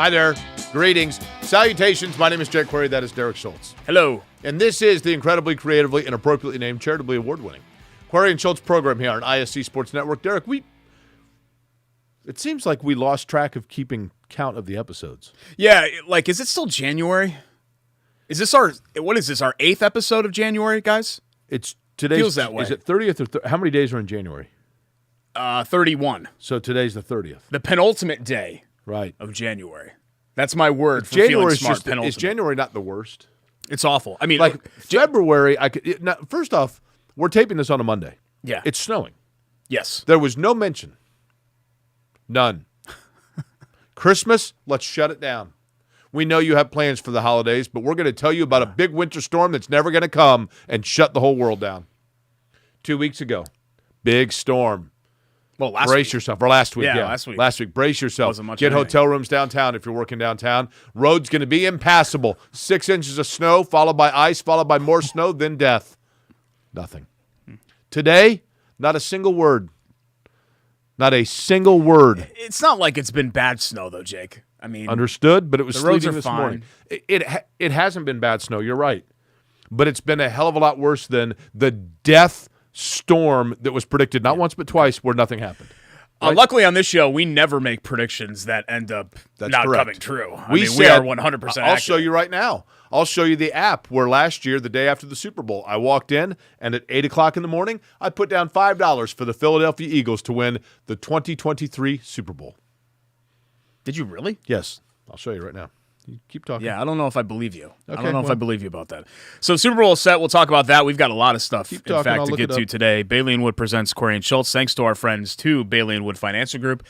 Hi there. Greetings. Salutations. My name is Jake Query. That is Derek Schultz. Hello. And this is the incredibly creatively and appropriately named charitably award-winning Query and Schultz program here on ISC Sports Network. Derek, it seems like we lost track of keeping count of the episodes. Yeah, like, is it still January? Is this our 8th episode of January, guys? It's today's. Feels that way. Is it 30th or how many days are in January? 31. So today's the 30th. The penultimate day. Right. Of January. That's my word for January feeling is smart. just, penultimate. is January not the worst? It's awful. I mean, like February, first off, we're taping this on a Monday. Yeah. It's snowing. Yes. There was no mention. None. Christmas, let's shut it down. We know you have plans for the holidays, but we're going to tell you about a big winter storm that's never going to come and shut the whole world down. 2 weeks ago, big storm. Well, last week. Yeah, last week. Brace yourself. Wasn't much Get of hotel rooms downtown if you're working downtown. Road's going to be impassable. 6 inches of snow, followed by ice, followed by more snow, then death. Nothing. Today, not a single word. Not a single word. It's not like it's been bad snow, though, Jake. I mean, understood, but it was the roads sleeting are this fine. morning. It hasn't been bad snow. You're right, but it's been a hell of a lot worse than the death storm that was predicted not once but twice, where nothing happened. Right? Luckily, on this show, we never make predictions that end up not correct. coming true. We are 100% accurate. I'll show you right now. I'll show you the app where last year, the day after the Super Bowl, I walked in, and at 8 o'clock in the morning, I put down $5 for the Philadelphia Eagles to win the 2023 Super Bowl. Did you really? Yes. I'll show you right now. You keep talking. Yeah, I don't know if I believe you. Okay, I don't know if I believe you about that. So Super Bowl set, we'll talk about that. We've got a lot of stuff, Keep talking, in fact, I'll to look get it to up. today. Bailey & Wood presents Query and Schultz. Thanks to our friends to Bailey & Wood Financial Group.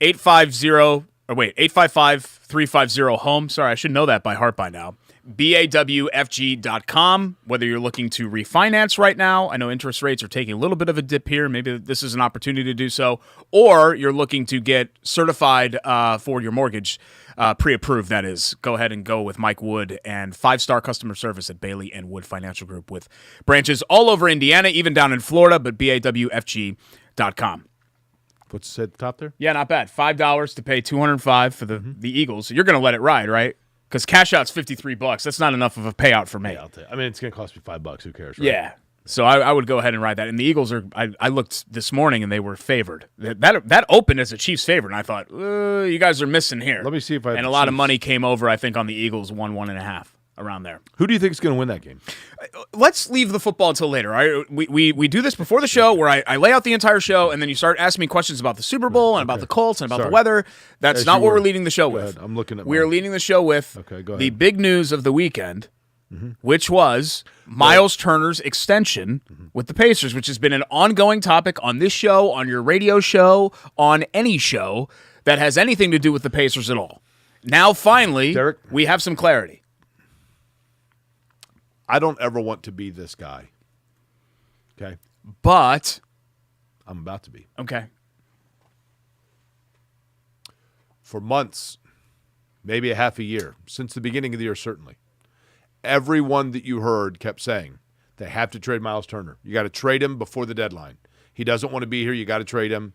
850-350-HOME. Sorry, I should know that by heart by now. BAWFG.com. Whether you're looking to refinance right now, I know interest rates are taking a little bit of a dip here. Maybe this is an opportunity to do so. Or you're looking to get certified for your mortgage, pre-approved, that is. Go ahead and go with Mike Wood and 5-star customer service at Bailey & Wood Financial Group with branches all over Indiana, even down in Florida, but BAWFG.com. What's at the top there? Yeah, not bad. $5 to pay $205 for the Eagles. You're going to let it ride, right? Because cash out's $53. That's not enough of a payout for me. Yeah, I'll tell you. I mean, it's going to cost me $5. Who cares? Right? Yeah. So I would go ahead and ride that. And the Eagles are. I looked this morning and they were favored. That opened as a Chiefs favorite, and I thought, you guys are missing here. Let me see if I have And the a lot of Chiefs. money came over, I think, on the Eagles, 1.5, around there. Who do you think is going to win that game? Let's leave the football until later. All right? We do this before the show where I lay out the entire show, and then you start asking me questions about the Super Bowl and about the Colts and about the weather. That's As not you what were. we're leading the show Go with. ahead. I'm looking at We are mine. leading the show with Okay, go the ahead. big news of the weekend, which was Myles Turner's extension with the Pacers, which has been an ongoing topic on this show, on your radio show, on any show that has anything to do with the Pacers at all. Now, finally, Derek? we have some clarity. I don't ever want to be this guy. Okay? But, I'm about to be. okay. For months, maybe a half a year, since the beginning of the year, certainly, everyone that you heard kept saying they have to trade Myles Turner. You got to trade him before the deadline. He doesn't want to be here. You got to trade him.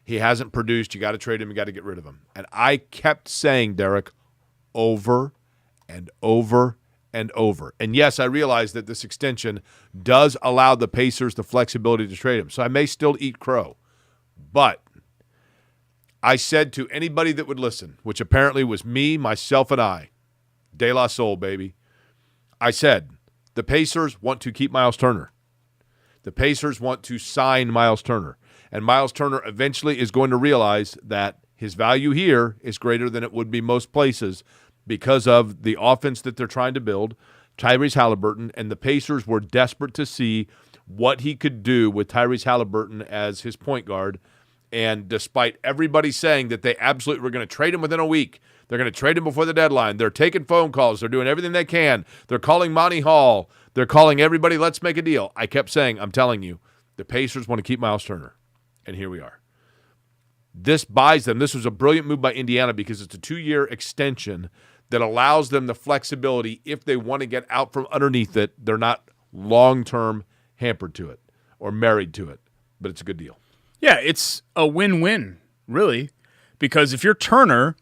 He hasn't produced. You got to trade him. You got to get rid of him. And I kept saying, Derek, over and over and over. And yes, I realize that this extension does allow the Pacers the flexibility to trade him. So I may still eat crow. But I said to anybody that would listen, which apparently was me, myself, and I, De La Soul, baby, I said, the Pacers want to keep Myles Turner. The Pacers want to sign Myles Turner. And Myles Turner eventually is going to realize that his value here is greater than it would be most places because of the offense that they're trying to build, Tyrese Halliburton, and the Pacers were desperate to see what he could do with Tyrese Halliburton as his point guard. And despite everybody saying that they absolutely were going to trade him within a week, they're going to trade him before the deadline, they're taking phone calls, they're doing everything they can, they're calling Monty Hall, they're calling everybody, let's make a deal. I kept saying, I'm telling you, the Pacers want to keep Myles Turner. And here we are. This buys them. This was a brilliant move by Indiana because it's a 2-year extension that allows them the flexibility if they want to get out from underneath it. They're not long-term hampered to it or married to it, but it's a good deal. Yeah, it's a win-win, really, because if you're Turner,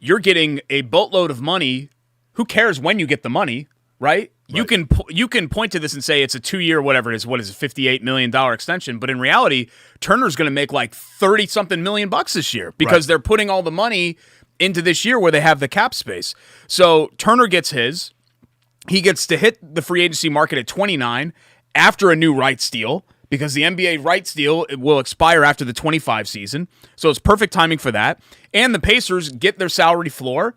you're getting a boatload of money. Who cares when you get the money, right? You can point to this and say it's a 2-year, whatever it is. What is it, $58 million extension? But in reality, Turner's going to make like 30-something million bucks this year because they're putting all the money into this year where they have the cap space. So Turner gets his. He gets to hit the free agency market at 29 after a new rights deal because the NBA rights deal will expire after the 25 season. So it's perfect timing for that. And the Pacers get their salary floor.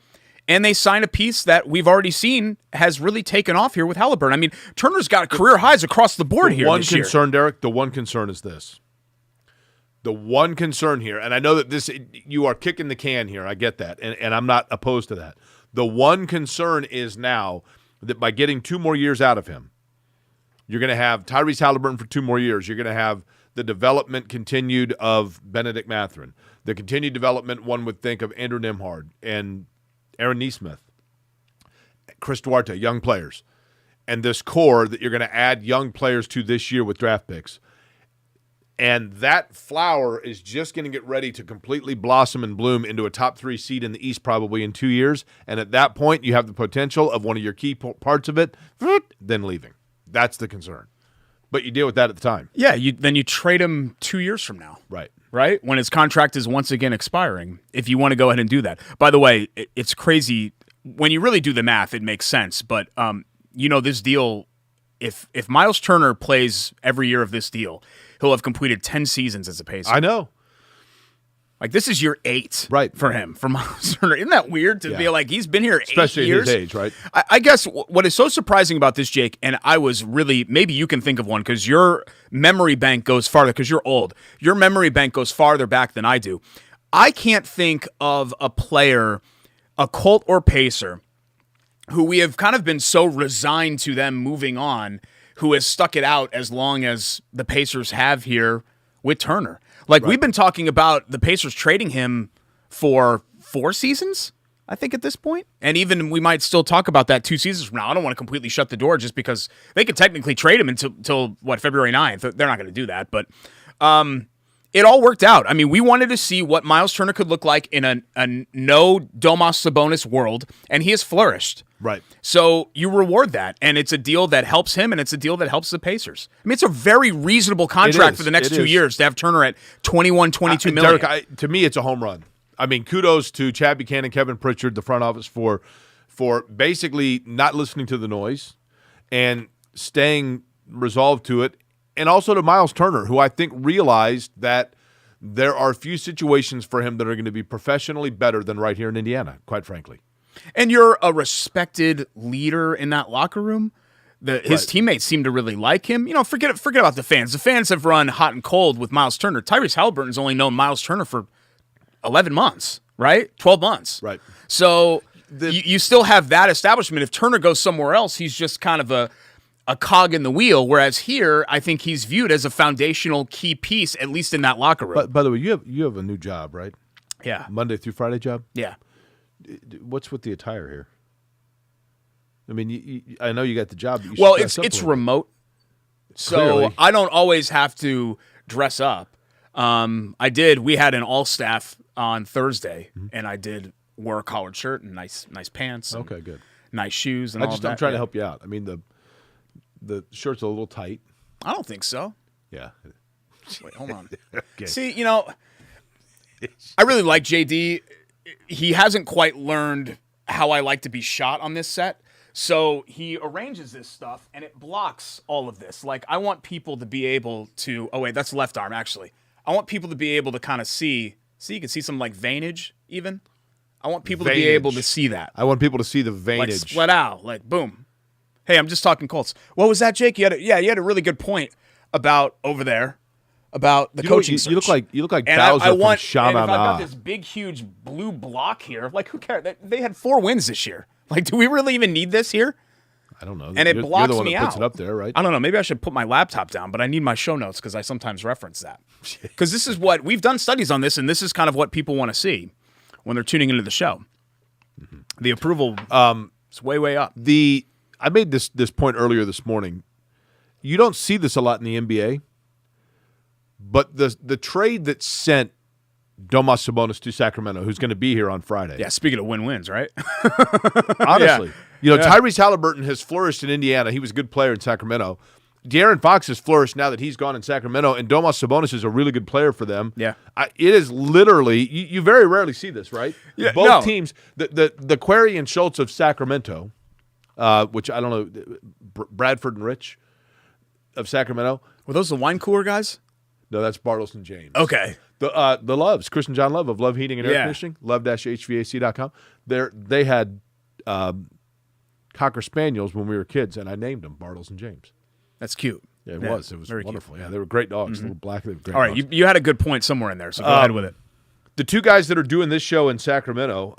And they sign a piece that we've already seen has really taken off here with Halliburton. I mean, Turner's got career highs across the board here this year. Derek, the one concern is this. The one concern here, and I know that you are kicking the can here. I get that, and I'm not opposed to that. The one concern is now that by getting 2 more years out of him, you're going to have Tyrese Halliburton for 2 more years. You're going to have the development continued of Benedict Mathurin. The continued development, one would think, of Andrew Nembhard and Aaron Nesmith, Chris Duarte, young players, and this core that you're going to add young players to this year with draft picks. And that flower is just going to get ready to completely blossom and bloom into a top 3 seed in the East probably in 2 years. And at that point, you have the potential of one of your key parts of it then leaving. That's the concern. But you deal with that at the time. Yeah, then you trade him 2 years from now. Right? When his contract is once again expiring, if you want to go ahead and do that. By the way, it's crazy. When you really do the math, it makes sense. But, this deal, if Myles Turner plays every year of this deal, he'll have completed 10 seasons as a Pacer. I know. Like, this is year 8 for him, for Myles Turner. Isn't that weird to be like, he's been here 8 years? Especially at his age, right? I guess what is so surprising about this, Jake, and I was really, maybe you can think of one because your memory bank goes farther, because you're old. Your memory bank goes farther back than I do. I can't think of a player, a Colt or Pacer, who we have kind of been so resigned to them moving on, who has stuck it out as long as the Pacers have here with Turner. Like, we've been talking about the Pacers trading him for 4 seasons, I think, at this point. And even we might still talk about that 2 seasons from now. I don't want to completely shut the door just because they could technically trade him until February 9th. They're not going to do that. But it all worked out. I mean, we wanted to see what Myles Turner could look like in a no Domas Sabonis world, and he has flourished. Right. So you reward that, and it's a deal that helps him, and it's a deal that helps the Pacers. I mean, it's a very reasonable contract for the next 2 years to have Turner at $21, $22 million. Derek, to me, it's a home run. I mean, kudos to Chad Buchanan, Kevin Pritchard, the front office for basically not listening to the noise and staying resolved to it, and also to Myles Turner, who I think realized that there are few situations for him that are going to be professionally better than right here in Indiana, quite frankly. And you're a respected leader in that locker room. His teammates seem to really like him. Forget about the fans. The fans have run hot and cold with Myles Turner. Tyrese Halliburton's only known Myles Turner for 11 months, right? 12 months. Right. So you still have that establishment. If Turner goes somewhere else, he's just kind of a cog in the wheel, whereas here, I think he's viewed as a foundational key piece, at least in that locker room. But by the way, you have a new job, right? Yeah. Monday through Friday job? Yeah. What's with the attire here? I mean, I know you got the job. But well, it's remote, so Clearly. I don't always have to dress up. We had an all staff on Thursday, and I did wear a collared shirt and nice pants. And okay, good. Nice shoes and all that. I'm trying to help you out. I mean, the shirt's a little tight. I don't think so. Yeah. Wait, hold on. Okay. See, I really like JD. He hasn't quite learned how I like to be shot on this set. So he arranges this stuff, and it blocks all of this. Like, I want people to be able to – oh, wait, that's left arm, actually. I want people to be able to kind of see – you can see some, like, veinage even. I want people to be able to see that. I want people to see the veinage. Like, split out. Like, boom. Hey, I'm just talking Colts. What was that, Jake? You had a really good point about over there. About the coaching search. You look like Bowser from Shama. I've got this big, huge blue block here. Like, who cares? They had 4 wins this year. Like, do we really even need this here? I don't know. And it blocks you're the one me that puts out. It up there, right? I don't know. Maybe I should put my laptop down, but I need my show notes because I sometimes reference that. Because this is what we've done studies on this, and this is kind of what people want to see when they're tuning into the show. Mm-hmm. The approval is way up. I made this point earlier this morning. You don't see this a lot in the NBA. But the trade that sent Domas Sabonis to Sacramento, who's going to be here on Friday. Yeah, speaking of win-wins, right? Honestly. Tyrese Halliburton has flourished in Indiana. He was a good player in Sacramento. De'Aaron Fox has flourished now that he's gone in Sacramento, and Domas Sabonis is a really good player for them. Yeah. It is literally, you very rarely see this, right? Yeah, Both teams, the Query and Schultz of Sacramento, which I don't know, Bradford and Rich of Sacramento. Were those the wine cooler guys? No, that's Bartles and James. Okay. The Loves, Chris and John Love of Love Heating and Air Yeah. Conditioning, love-hvac.com. They had Cocker Spaniels when we were kids, and I named them Bartles and James. That's cute. Yeah, it was. It was wonderful. Cute. Yeah, they were great dogs. Little black. They were great All right, dogs. you had a good point somewhere in there, so go ahead with it. The two guys that are doing this show in Sacramento,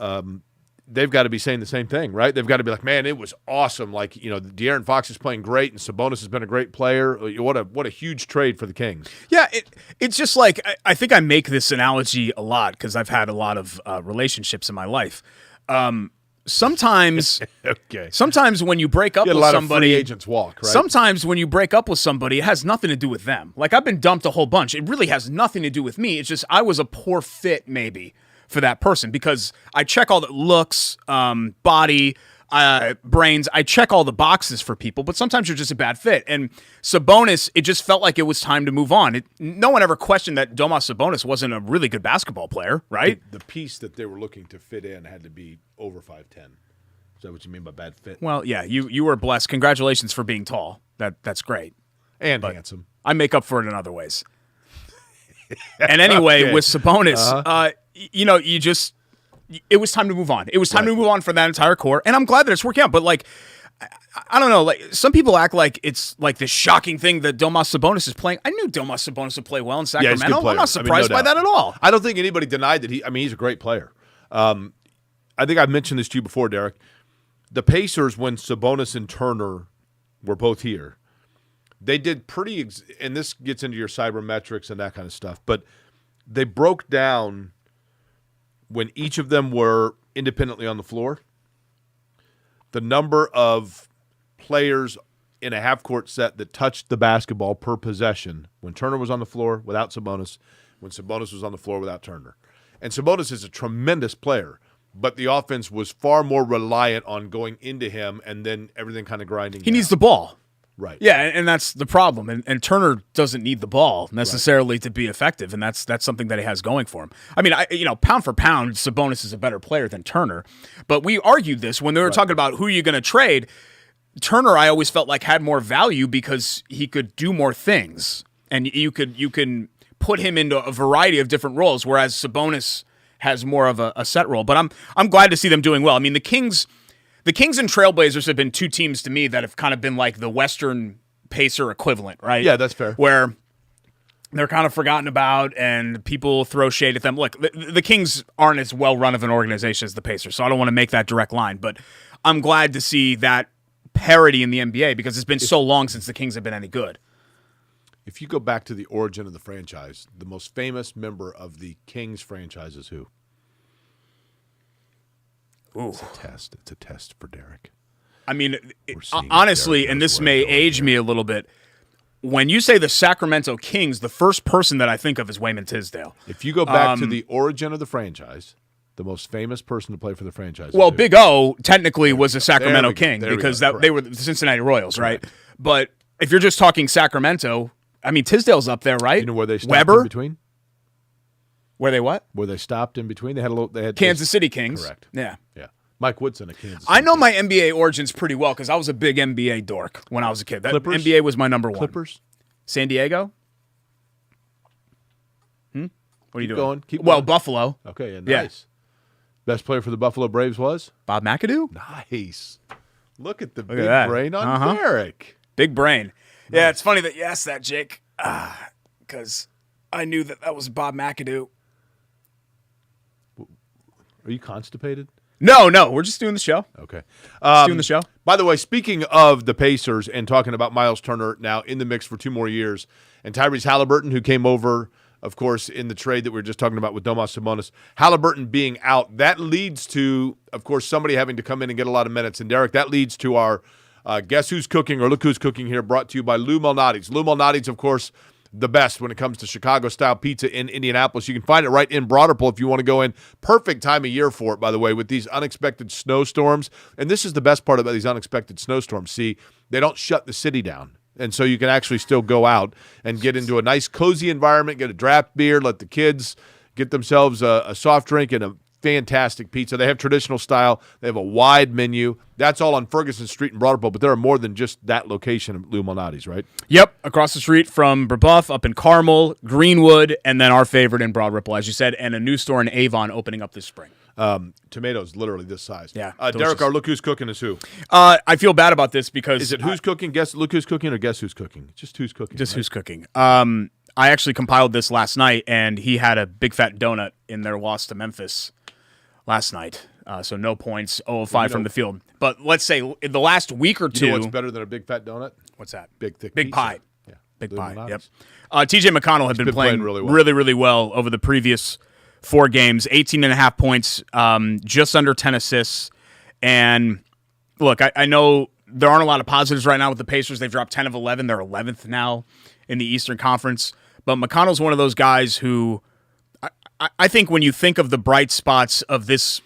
they've got to be saying the same thing, right? They've got to be like, man, it was awesome. Like, De'Aaron Fox is playing great, and Sabonis has been a great player. What a huge trade for the Kings. Yeah, it's just like I think I make this analogy a lot because I've had a lot of relationships in my life. Sometimes, Okay. Sometimes when you break up You had with a lot somebody, of free agents walk, right? Sometimes when you break up with somebody, it has nothing to do with them. Like I've been dumped a whole bunch. It really has nothing to do with me. It's just I was a poor fit maybe for that person because I check all the looks, body, brains. I check all the boxes for people, but sometimes you're just a bad fit. And Sabonis, it just felt like it was time to move on. No one ever questioned that Domas Sabonis wasn't a really good basketball player, right? The piece that they were looking to fit in had to be over 5'10". Is that what you mean by bad fit? Well, yeah, you were blessed. Congratulations for being tall. That's great. And handsome. I make up for it in other ways. And anyway, Okay. with Sabonis, it was time to move on. It was time to move on for that entire core, and I'm glad that it's working out. But like, I don't know. Like some people act like it's like this shocking thing that Domas Sabonis is playing. I knew Domas Sabonis would play well in Yeah, he's a good Sacramento. player. I'm not surprised by that at all. I don't think anybody denied that he's a great player. I think I've mentioned this to you before, Derek. The Pacers, when Sabonis and Turner were both here, they did and this gets into your cybermetrics and that kind of stuff, but they broke down when each of them were independently on the floor, the number of players in a half-court set that touched the basketball per possession when Turner was on the floor without Sabonis, when Sabonis was on the floor without Turner. And Sabonis is a tremendous player, but the offense was far more reliant on going into him and then everything kind of grinding He down. needs the ball. Right. Yeah, and that's the problem. And Turner doesn't need the ball necessarily to be effective, and that's something that he has going for him. I mean, pound for pound, Sabonis is a better player than Turner. But we argued this when they were talking about who you're going to trade. Turner, I always felt like had more value because he could do more things, and you can put him into a variety of different roles, whereas Sabonis has more of a set role. But I'm glad to see them doing well. I mean, the Kings and Trailblazers have been two teams to me that have kind of been like the Western Pacer equivalent, right? Yeah, that's fair. Where they're kind of forgotten about and people throw shade at them. Look, the Kings aren't as well run of an organization as the Pacers, so I don't want to make that direct line. But I'm glad to see that parity in the NBA because it's been so long since the Kings have been any good. If you go back to the origin of the franchise, the most famous member of the Kings franchise is who? Ooh. It's a test for Derek. I mean, seeing honestly, Derek and knows this where may to go age here. me a little bit, when you say the Sacramento Kings, the first person that I think of is Wayman Tisdale. If you go back to the origin of the franchise, the most famous person to play for the franchise. Well, is who? Big O technically was a Sacramento we go. King There we because go. they were the Cincinnati Royals, right? But if you're just talking Sacramento, I mean, Tisdale's up there, right? You know where they stopped Weber? in between? Where they what? Where they stopped in between? They had Kansas City Kings. Correct. Yeah. Yeah. Mike Woodson at Kansas City. I know my NBA origins pretty well because I was a big NBA dork when I was a kid. That Clippers? NBA was my number one. Clippers. San Diego? What are you doing? Keep Well, going. Buffalo. Okay, and Yeah. nice. Best player for the Buffalo Braves was? Bob McAdoo? Nice. Look at the at big that. brain on Uh-huh. Derek. Big brain. Yeah, it's funny that you asked that, Jake, because I knew that was Bob McAdoo. Are you constipated? No, we're just doing the show. Okay. Doing the show. By the way, speaking of the Pacers and talking about Myles Turner now in the mix for 2 more years, and Tyrese Halliburton, who came over, of course, in the trade that we were just talking about with Domas Sabonis, Halliburton being out, that leads to, of course, somebody having to come in and get a lot of minutes. And, Derek, that leads to our Guess Who's Cooking or Look Who's Cooking here, brought to you by Lou Malnati's. Lou Malnati's, of course, the best when it comes to Chicago-style pizza in Indianapolis. You can find it right in Broad Ripple if you want to go in. Perfect time of year for it, by the way, with these unexpected snowstorms. And this is the best part about these unexpected snowstorms. See, they don't shut the city down. And so you can actually still go out and get into a nice, cozy environment, get a draft beer, let the kids get themselves a soft drink and a fantastic pizza. They have traditional style. They have a wide menu. That's all on Ferguson Street in Broad Ripple, but there are more than just that location of Lou Malnati's, right? Yep, across the street from Brebeuf, up in Carmel, Greenwood, and then our favorite in Broad Ripple, as you said, and a new store in Avon opening up this spring. Tomatoes literally this size. Yeah, Derek, our Look Who's Cooking is who? I feel bad about this because... Is it who's cooking? Guess Look Who's Cooking or guess who's cooking? Just who's cooking. Just right? who's cooking. I actually compiled this last night, and he had a big fat donut in their loss to Memphis last night. So no points, 0 of 5 from the field. But let's say in the last week or two... You know what's better than a big fat donut? What's that? Big, thick Big pizza. pie. Yeah. Big Lou pie, Malnati's. yep. TJ McConnell had been playing really well over the previous 4 games, 18.5 points, just under 10 assists. And look, I know there aren't a lot of positives right now with the Pacers. They've dropped 10 of 11. They're 11th now in the Eastern Conference. But McConnell's one of those guys who I think when you think of the bright spots of this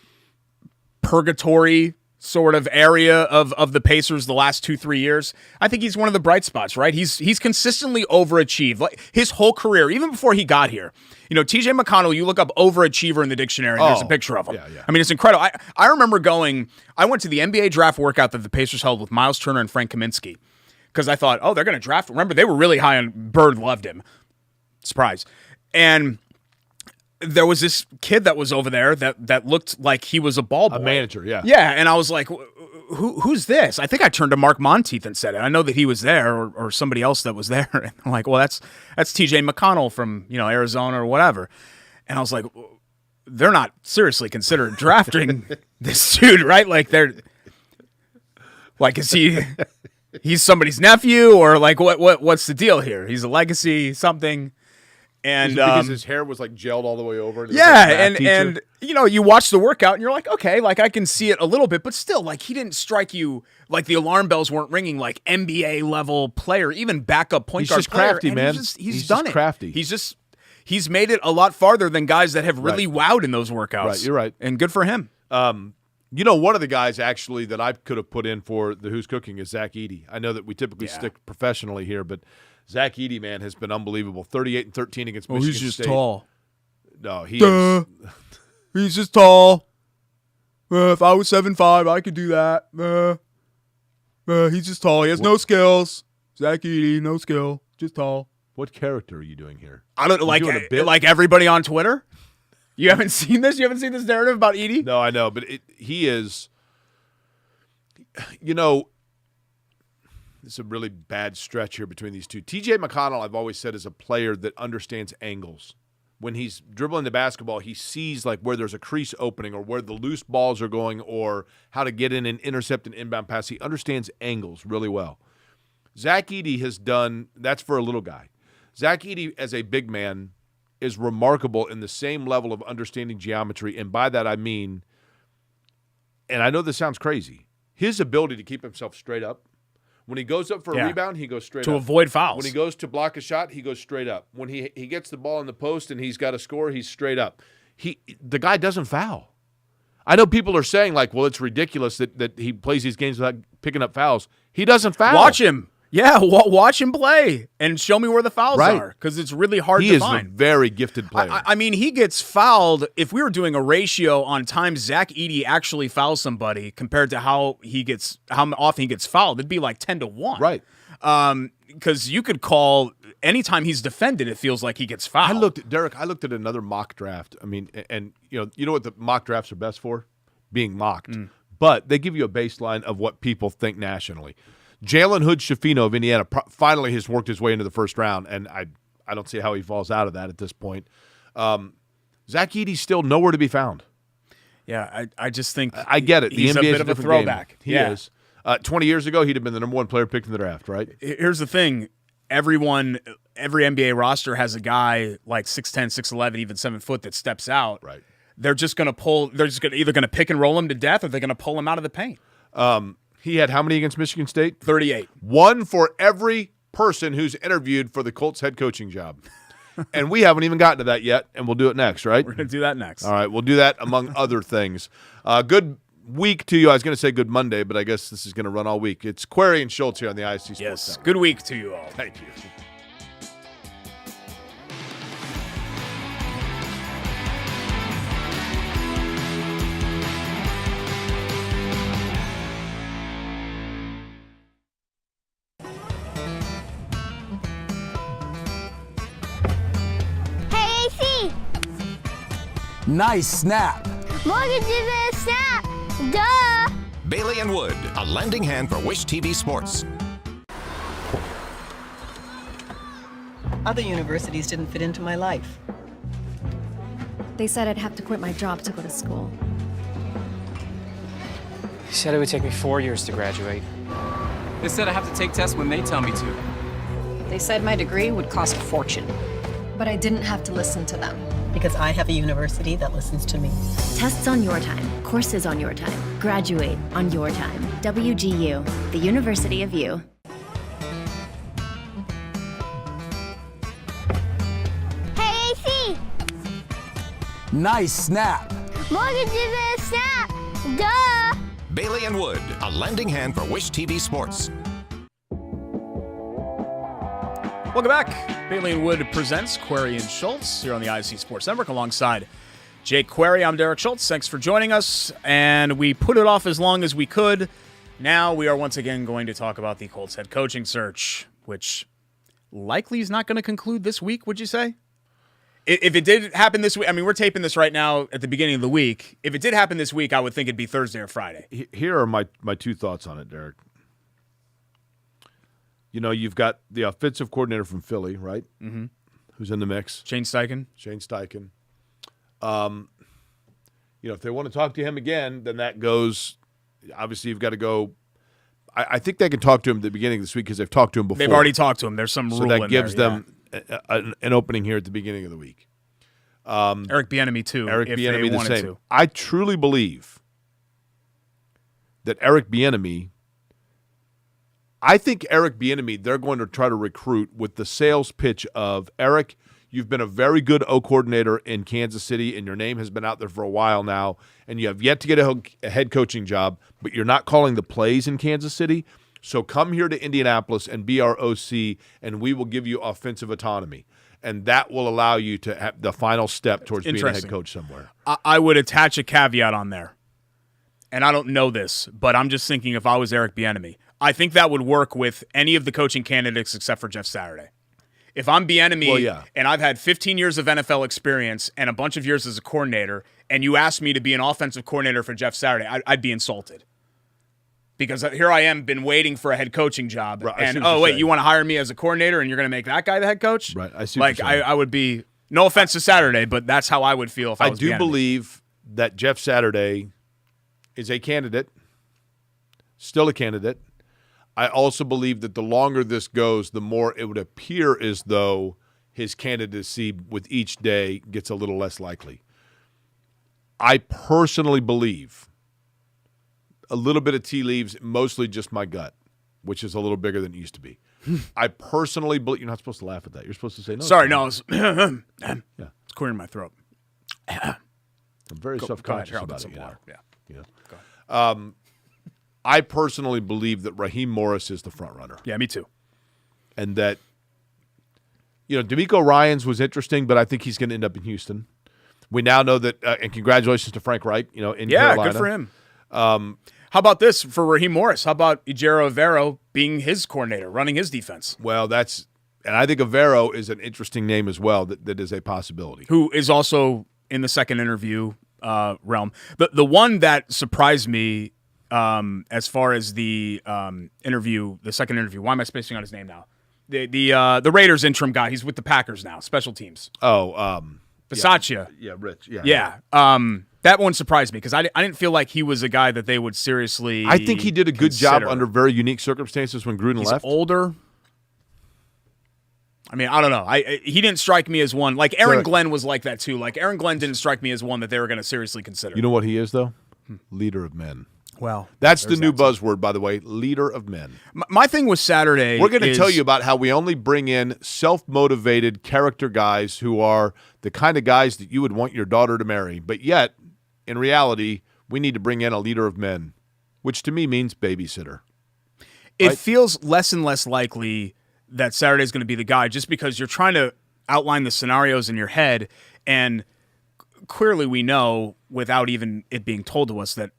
purgatory sort of area of the Pacers the last 2-3 years, I think he's one of the bright spots, right? He's consistently overachieved. Like his whole career, even before he got here. You know, TJ McConnell, you look up overachiever in the dictionary, and there's a picture of him. Yeah. I mean, it's incredible. I remember I went to the NBA draft workout that the Pacers held with Myles Turner and Frank Kaminsky because I thought, they're going to draft. Remember, they were really high on Bird, loved him. Surprise. And there was this kid that was over there that looked like he was a ball boy. A manager, yeah. Yeah, and I was like, who's this? I think I turned to Mark Monteith and said it. I know that he was there or somebody else that was there. And I'm like, well, that's TJ McConnell from, Arizona or whatever. And I was like, they're not seriously considered drafting this dude, right? Like is he's somebody's nephew or like what's the deal here? He's a legacy something. And because his hair was like gelled all the way over. Yeah, and you watch the workout and you're like, okay, like I can see it a little bit, but still, like he didn't strike you like the alarm bells weren't ringing like NBA level player, even backup point guard player. Crafty, man. He's done just it. Crafty. He's made it a lot farther than guys that have really wowed in those workouts. Right, you're right, and good for him. One of the guys actually that I could have put in for the Who's Cooking is Zach Edey. I know that we typically stick professionally here, but Zach Edey, man, has been unbelievable. 38-13 against Michigan he's just State. Tall. No, he is. He's just tall. If I was 7'5", I could do that. He's just tall. He has no skills. Zach Edey, no skill, just tall. What character are you doing here? I don't like everybody on Twitter. You haven't seen this? You haven't seen this narrative about Edey? No, I know, but he is. It's a really bad stretch here between these two. TJ McConnell, I've always said, is a player that understands angles. When he's dribbling the basketball, he sees like where there's a crease opening or where the loose balls are going or how to get in and intercept an inbound pass. He understands angles really well. Zach Edey has done – that's for a little guy. Zach Edey, as a big man, is remarkable in the same level of understanding geometry, and by that I mean – and I know this sounds crazy – his ability to keep himself straight up. When he goes up for a rebound, he goes straight up. To avoid fouls. When he goes to block a shot, he goes straight up. When he gets the ball in the post and he's got to score, he's straight up. The guy doesn't foul. I know people are saying, like, well, it's ridiculous that he plays these games without picking up fouls. He doesn't foul. Watch him. Yeah, watch him play and show me where the fouls are because it's really hard to find. He is a very gifted player. I mean, he gets fouled. If we were doing a ratio on times Zach Edey actually fouls somebody compared to how often he gets fouled, it'd be like 10-1. Right. Because you could call anytime he's defended, it feels like he gets fouled. I looked at another mock draft. I mean, and you know what the mock drafts are best for? Being mocked. But they give you a baseline of what people think nationally. Jalen Hood-Schifino of Indiana finally has worked his way into the first round, and I don't see how he falls out of that at this point. Zach Edey's still nowhere to be found. Yeah, I just think I get it. He's the NBA a bit is of a different throwback. Game. He is. 20 years ago, he'd have been the number 1 player picked in the draft, right? Here's the thing. Every NBA roster has a guy like 6'10", 6'11", even 7 foot that steps out. Right. They're just going to pull. They're just either going to pick and roll him to death, or they're going to pull him out of the paint. He had how many against Michigan State? 38. 1 for every person who's interviewed for the Colts head coaching job. And we haven't even gotten to that yet, and we'll do it next, right? We're going to do that next. All right, we'll do that among other things. Good week to you. I was going to say good Monday, but I guess this is going to run all week. It's Query and Schultz here on the ISC Sports Yes, Network. good week to you all. Thank you. Hey, AC! Nice snap. Mortgage is a snap! Duh! Bailey and Wood, a lending hand for Wish TV Sports. Other universities didn't fit into my life. They said I'd have to quit my job to go to school. He said it would take me 4 years to graduate. They said I have to take tests when they tell me to. They said my degree would cost a fortune. But I didn't have to listen to them. Because I have a university that listens to me. Tests on your time, courses on your time, graduate on your time. WGU, the University of You. Hey, AC! Nice snap. Mortgage is a snap! Duh! Bailey and Wood, a lending hand for Wish TV Sports. Welcome back. Bailey and Wood presents Query and Schultz here on the ISC Sports Network alongside Jake Query. I'm Derek Schultz. Thanks for joining us. And we put it off as long as we could. Now we are once again going to talk about the Colts head coaching search, which likely is not going to conclude this week, would you say? If it did happen this week, I mean, we're taping this right now at the beginning of the week. If it did happen this week, I would think it'd be Thursday or Friday. Here are my two thoughts on it, Derek. You know, you've got the offensive coordinator from Philly, right? Mm-hmm. Who's in the mix? Shane Steichen. If they want to talk to him again, then that goes. Obviously, you've got to go. I think they can talk to him at the beginning of this week because they've talked to him before. They've already talked to him. There's some rule so that in gives there, them an opening here at the beginning of the week. Eric Bieniemy too. Eric if Bieniemy they the wanted same. to. I truly believe that Eric Bieniemy. I think Eric Bieniemy, they're going to try to recruit with the sales pitch of, Eric, you've been a very good O coordinator in Kansas City, and your name has been out there for a while now, and you have yet to get a head coaching job, but you're not calling the plays in Kansas City. So come here to Indianapolis and be our OC, and we will give you offensive autonomy. And that will allow you to have the final step towards being a head coach somewhere. I would attach a caveat on there. And I don't know this, but I'm just thinking if I was Eric Bieniemy, I think that would work with any of the coaching candidates except for Jeff Saturday. If I'm Bieniemy and I've had 15 years of NFL experience and a bunch of years as a coordinator, and you asked me to be an offensive coordinator for Jeff Saturday, I'd be insulted. Because here I am, been waiting for a head coaching job, right, and wait, you want to hire me as a coordinator, and you're going to make that guy the head coach? Right, I see. What you're saying. I would be. No offense to Saturday, but that's how I would feel if I was do Bieniemy. believe that Jeff Saturday is a candidate, still a candidate. I also believe that the longer this goes, the more it would appear as though his candidacy with each day gets a little less likely. I personally believe, a little bit of tea leaves, mostly just my gut, which is a little bigger than it used to be. I personally believe – you're not supposed to laugh at that. You're supposed to say no. Sorry, no. It's clearing my throat. I'm very self-conscious about it. Water. Yeah. You know? I personally believe that Raheem Morris is the front runner. Yeah, me too. And that, DeMeco Ryans was interesting, but I think he's going to end up in Houston. We now know that, and congratulations to Frank Reich, in Carolina. Yeah, good for him. How about this for Raheem Morris? How about Ejiro Evero being his coordinator, running his defense? Well, and I think Evero is an interesting name as well. That is a possibility. Who is also in the second interview realm. The one that surprised me. As far as the interview, the second interview, why am I spacing on his name now? The Raiders interim guy, he's with the Packers now, special teams. Bisaccia. Yeah, Rich. Yeah. That one surprised me because I didn't feel like he was a guy that they would seriously. I think he did a good job consider. under very unique circumstances when Gruden left. He's older. I mean, I don't know. He didn't strike me as one. Like Aaron Glenn was like that too. Like Aaron Glenn didn't strike me as one that they were going to seriously consider. You know what he is though? Leader of men. Well, That's the new buzzword, by the way, leader of men. My thing with Saturday We're going to tell you about how we only bring in self-motivated character guys who are the kind of guys that you would want your daughter to marry. But yet, in reality, we need to bring in a leader of men, which to me means babysitter. It right? feels less and less likely that Saturday is going to be the guy just because you're trying to outline the scenarios in your head. And clearly we know, without even it being told to us, that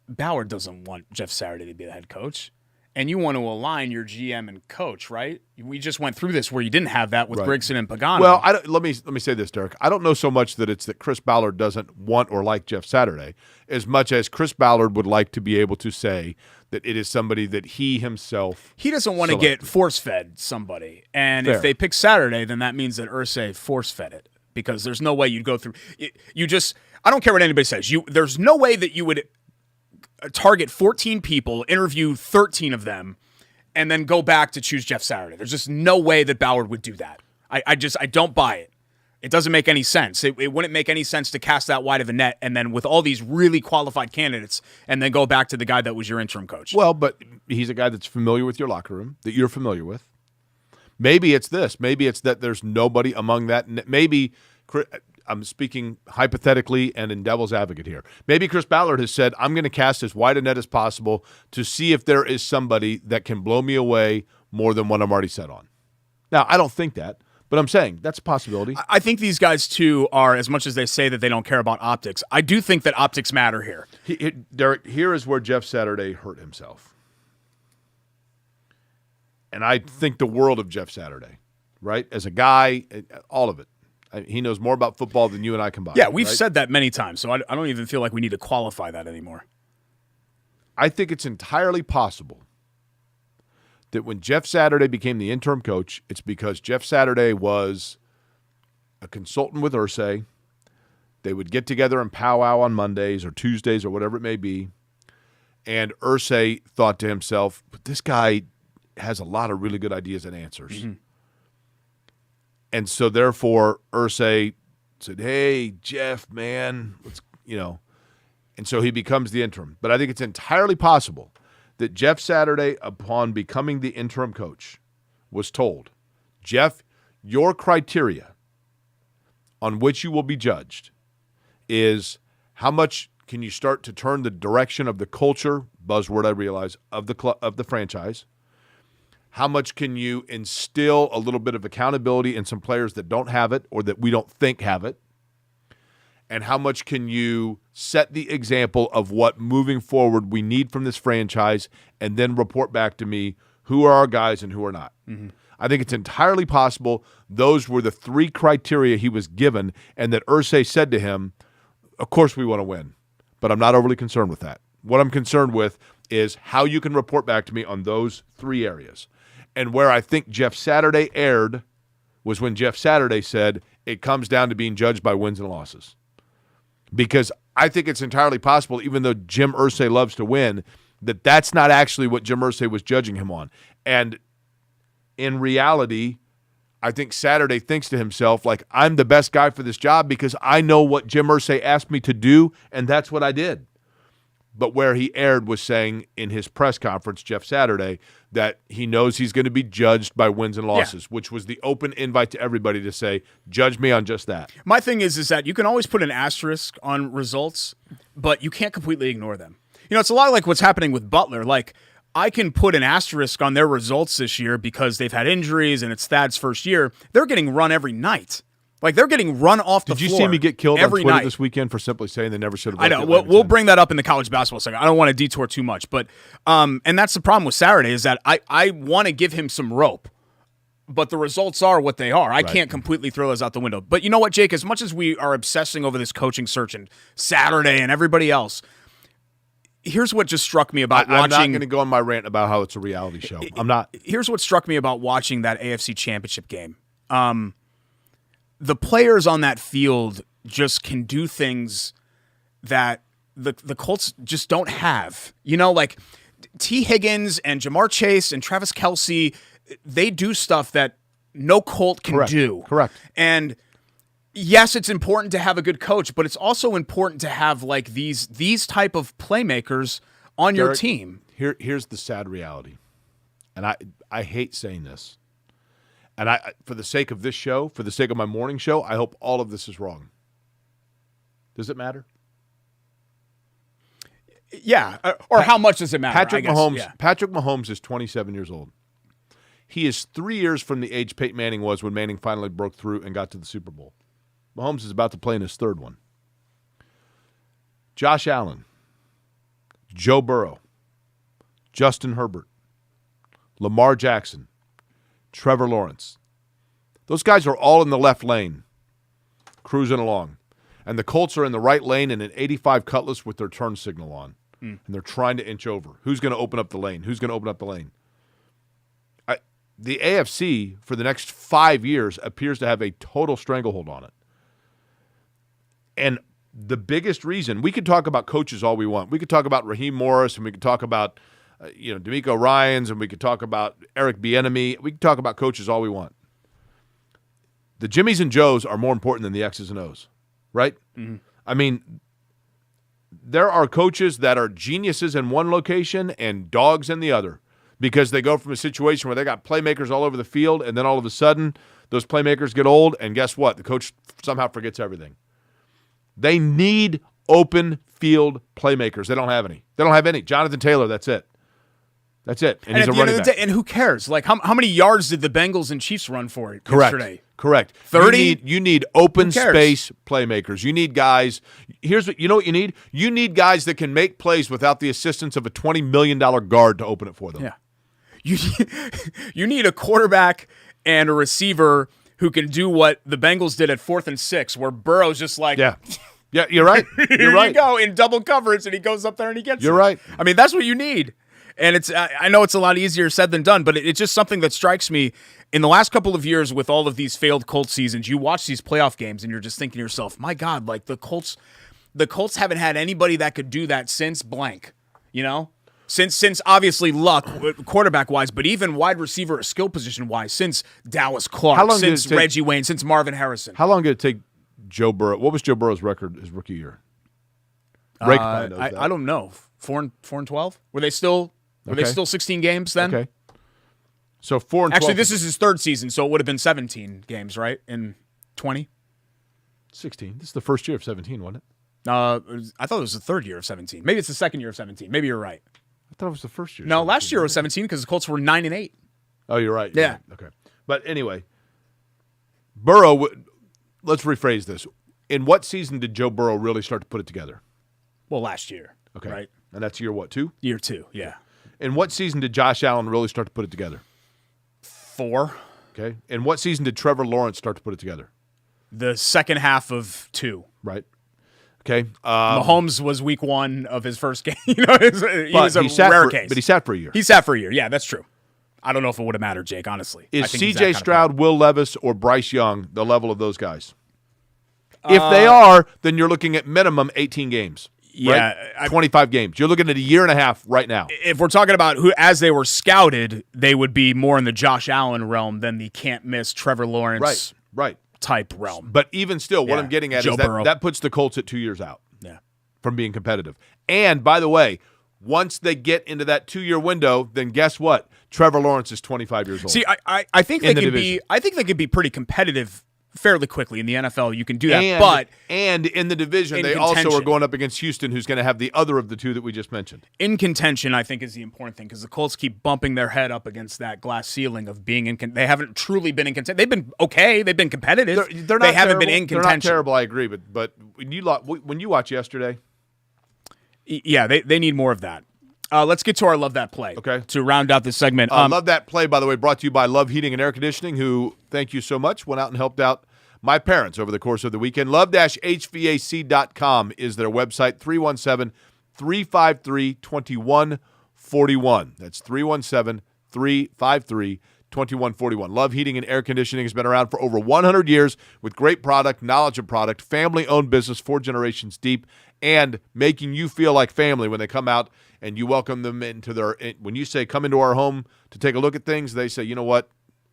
Ballard doesn't want Jeff Saturday to be the head coach. And you want to align your GM and coach, right? We just went through this where you didn't have that with Grigson and Pagano. Well, let me say this, Derek. I don't know so much that it's that Chris Ballard doesn't want or like Jeff Saturday as much as Chris Ballard would like to be able to say that it is somebody that he himself He doesn't want to get force-fed somebody. And Fair. if they pick Saturday, then that means that Irsay force-fed it because there's no way you'd go through. You just – I don't care what anybody says. There's no way that you would – target 14 people, interview 13 of them, and then go back to choose Jeff Saturday. There's just no way that Ballard would do that. I don't buy it. It doesn't make any sense. It wouldn't make any sense to cast that wide of a net and then with all these really qualified candidates and then go back to the guy that was your interim coach. Well, but he's a guy that's familiar with your locker room, that you're familiar with. Maybe it's this. Maybe it's that there's nobody among that. Maybe I'm speaking hypothetically and in devil's advocate here. Maybe Chris Ballard has said, I'm going to cast as wide a net as possible to see if there is somebody that can blow me away more than what I'm already set on. Now, I don't think that, but I'm saying that's a possibility. I think these guys, too, are, as much as they say that they don't care about optics, I do think that optics matter here. Derek, here is where Jeff Saturday hurt himself. And I think the world of Jeff Saturday, right? As a guy, all of it. He knows more about football than you and I combined. Yeah, we've said that many times, so I don't even feel like we need to qualify that anymore. I think it's entirely possible that when Jeff Saturday became the interim coach, it's because Jeff Saturday was a consultant with Irsay. They would get together and powwow on Mondays or Tuesdays or whatever it may be, and Irsay thought to himself, but this guy has a lot of really good ideas and answers. Mm-hmm. And so, therefore, Irsay said, hey, Jeff, man, let's, and so he becomes the interim. But I think it's entirely possible that Jeff Saturday, upon becoming the interim coach, was told, Jeff, your criteria on which you will be judged is how much can you start to turn the direction of the culture, buzzword I realize, of the franchise. How much can you instill a little bit of accountability in some players that don't have it or that we don't think have it? And how much can you set the example of what moving forward we need from this franchise and then report back to me who are our guys and who are not? Mm-hmm. I think it's entirely possible those were the three criteria he was given and that Irsay said to him, of course we want to win, but I'm not overly concerned with that. What I'm concerned with is how you can report back to me on those three areas. And where I think Jeff Saturday erred was when Jeff Saturday said it comes down to being judged by wins and losses. Because I think it's entirely possible, even though Jim Irsay loves to win, that that's not actually what Jim Irsay was judging him on. And in reality, I think Saturday thinks to himself, like, I'm the best guy for this job because I know what Jim Irsay asked me to do, and that's what I did. But where he erred was saying in his press conference, Jeff Saturday, that he knows he's going to be judged by wins and losses, which was the open invite to everybody to say, judge me on just that. My thing is that you can always put an asterisk on results, but you can't completely ignore them. It's a lot like what's happening with Butler. Like, I can put an asterisk on their results this year because they've had injuries and it's Thad's first year. They're getting run every night. Like, they're getting run off the floor. Did you see me get killed on every Twitter night this weekend for simply saying they never should have? I know. We'll bring that up in the college basketball segment. I don't want to detour too much, but and that's the problem with Saturday is that I want to give him some rope, but the results are what they are. I can't completely throw those out the window. But you know what, Jake? As much as we are obsessing over this coaching search and Saturday and everybody else, here's what just struck me about watching. I'm not going to go on my rant about how it's a reality show. I'm not. Here's what struck me about watching that AFC Championship game. The players on that field just can do things that the Colts just don't have. Like T. Higgins and Jamar Chase and Travis Kelce, they do stuff that no Colt can do. Correct. And yes, it's important to have a good coach, but it's also important to have like these type of playmakers on your Derek, team. Here's the sad reality, and I hate saying this, and for the sake of this show, for the sake of my morning show, I hope all of this is wrong. Does it matter? Yeah, or how much does it matter? Patrick Mahomes is 27 years old. He is 3 years from the age Peyton Manning was when Manning finally broke through and got to the Super Bowl. Mahomes is about to play in his third one. Josh Allen, Joe Burrow, Justin Herbert, Lamar Jackson, Trevor Lawrence. Those guys are all in the left lane, cruising along. And the Colts are in the right lane in an 85 Cutlass with their turn signal on. And they're trying to inch over. Who's going to open up the lane? Who's going to open up the lane? The AFC, for the next 5 years, appears to have a total stranglehold on it. And the biggest reason, we could talk about coaches all we want. We could talk about Raheem Morris, and we could talk about DeMeco Ryans, and we could talk about Eric Bieniemy. We could talk about coaches all we want. The Jimmies and Joes are more important than the X's and O's, right? Mm-hmm. I mean, there are coaches that are geniuses in one location and dogs in the other, because they go from a situation where they got playmakers all over the field, and then all of a sudden those playmakers get old, and guess what? The coach somehow forgets everything. They need open field playmakers. They don't have any. Jonathan Taylor, that's it. That's it. And he's a running back. And who cares? Like, how many yards did the Bengals and Chiefs run for it yesterday? Correct. 30? You need open space playmakers. You need guys. You know what you need? You need guys that can make plays without the assistance of a $20 million guard to open it for them. Yeah. You need a quarterback and a receiver who can do what the Bengals did at 4th and 6, where Burrow's just like, yeah, you're right. You're right. You go in double coverage, and he goes up there and he gets it. You're right. I mean, that's what you need. And I know it's a lot easier said than done, but it's just something that strikes me in the last couple of years with all of these failed Colts seasons. You watch these playoff games, and you're just thinking to yourself, my God, like the Colts haven't had anybody that could do that since blank, Since obviously Luck, quarterback-wise, but even wide receiver or skill position-wise, since Dallas Clark, since Reggie Wayne, since Marvin Harrison. How long did it take Joe Burrow? What was Joe Burrow's record his rookie year? I don't know. 4-12? Were they still 16 games then? Okay. So 4-12. Actually, this is his third season, so it would have been 17 games, right? In 20? 16. This is the first year of 17, wasn't it? I thought it was the third year of 17. Maybe it's the second year of 17. Maybe you're right. I thought it was the first year. No, last year was 17 because the Colts were 9-8. Oh, you're right. Yeah. Okay. But anyway, Burrow, let's rephrase this. In what season did Joe Burrow really start to put it together? Well, last year. Okay. Right? And that's year what, 2? Year 2, yeah. In what season did Josh Allen really start to put it together? 4. Okay. In what season did Trevor Lawrence start to put it together? The second half of 2. Right. Okay. Mahomes was week 1 of his first game. He was a rare case. But he sat for a year. He sat for a year. Yeah, that's true. I don't know if it would have mattered, Jake, honestly. Is C.J. Stroud, Will Levis, or Bryce Young the level of those guys? If they are, then you're looking at minimum 18 games. Yeah. Right? 25 games. You're looking at a year and a half right now. If we're talking about who, as they were scouted, they would be more in the Josh Allen realm than the can't-miss Trevor Lawrence right. type realm. But even still, what I'm getting at Joe is Burrow. that puts the Colts at 2 years out from being competitive. And, by the way, once they get into that 2-year window, then guess what? Trevor Lawrence is 25 years old. See, I think they could be pretty competitive fairly quickly in the NFL. You can do that, and in the division, they also are going up against Houston, who's going to have the other of the two that we just mentioned. In contention, I think, is the important thing, because the Colts keep bumping their head up against that glass ceiling of being in. They haven't truly been in contention. They've been okay. They've been competitive. They haven't been in contention. They're not terrible. I agree, but when you watch yesterday, yeah, they need more of that. Let's get to our Love That Play. Okay. To round out this segment. Love That Play, by the way, brought to you by Love Heating and Air Conditioning, who, thank you so much, went out and helped out my parents over the course of the weekend. Love-HVAC.com is their website, 317-353-2141. That's 317-353-2141. Love Heating and Air Conditioning has been around for over 100 years with great product, knowledge of product, family-owned business, 4 generations deep, and making you feel like family when they come out and you welcome them into when you say, come into our home to take a look at things, they say, you know what?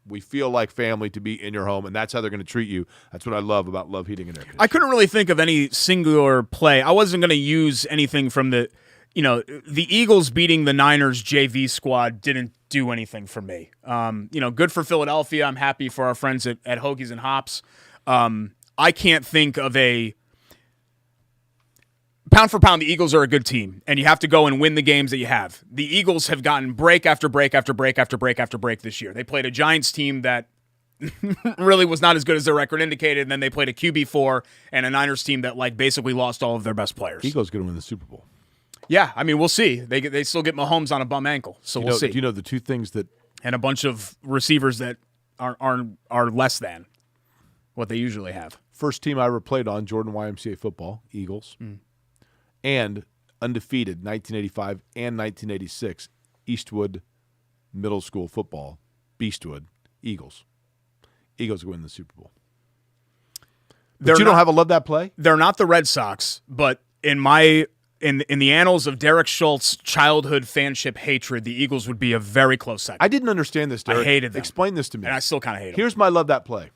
We feel like family to be in your home, and that's how they're going to treat you. That's what I love about Love Heating and Air Conditioning. I couldn't really think of any singular play. I wasn't going to use anything from the the Eagles beating the Niners JV squad didn't do anything for me. Good for Philadelphia. I'm happy for our friends at Hoagies and Hops. I can't think of a pound for pound. The Eagles are a good team, and you have to go and win the games that you have. The Eagles have gotten break after break after break after break after break this year. They played a Giants team that really was not as good as their record indicated, and then they played a QB4 and a Niners team that basically lost all of their best players. Eagles going to win the Super Bowl. Yeah, I mean, we'll see. They still get Mahomes on a bum ankle, so we'll see. Do you know the two things that... And a bunch of receivers that are less than what they usually have. First team I ever played on, Jordan YMCA football, Eagles. And undefeated, 1985 and 1986, Eastwood Middle School football, Beastwood, Eagles. Eagles win the Super Bowl. But you don't have a love that play? They're not the Red Sox, but in the annals of Derek Schultz childhood fanship hatred, the Eagles would be a very close second. I didn't understand this, Derek. I hated them. Explain this to me. And I still kind of hate them. Here's my love that play.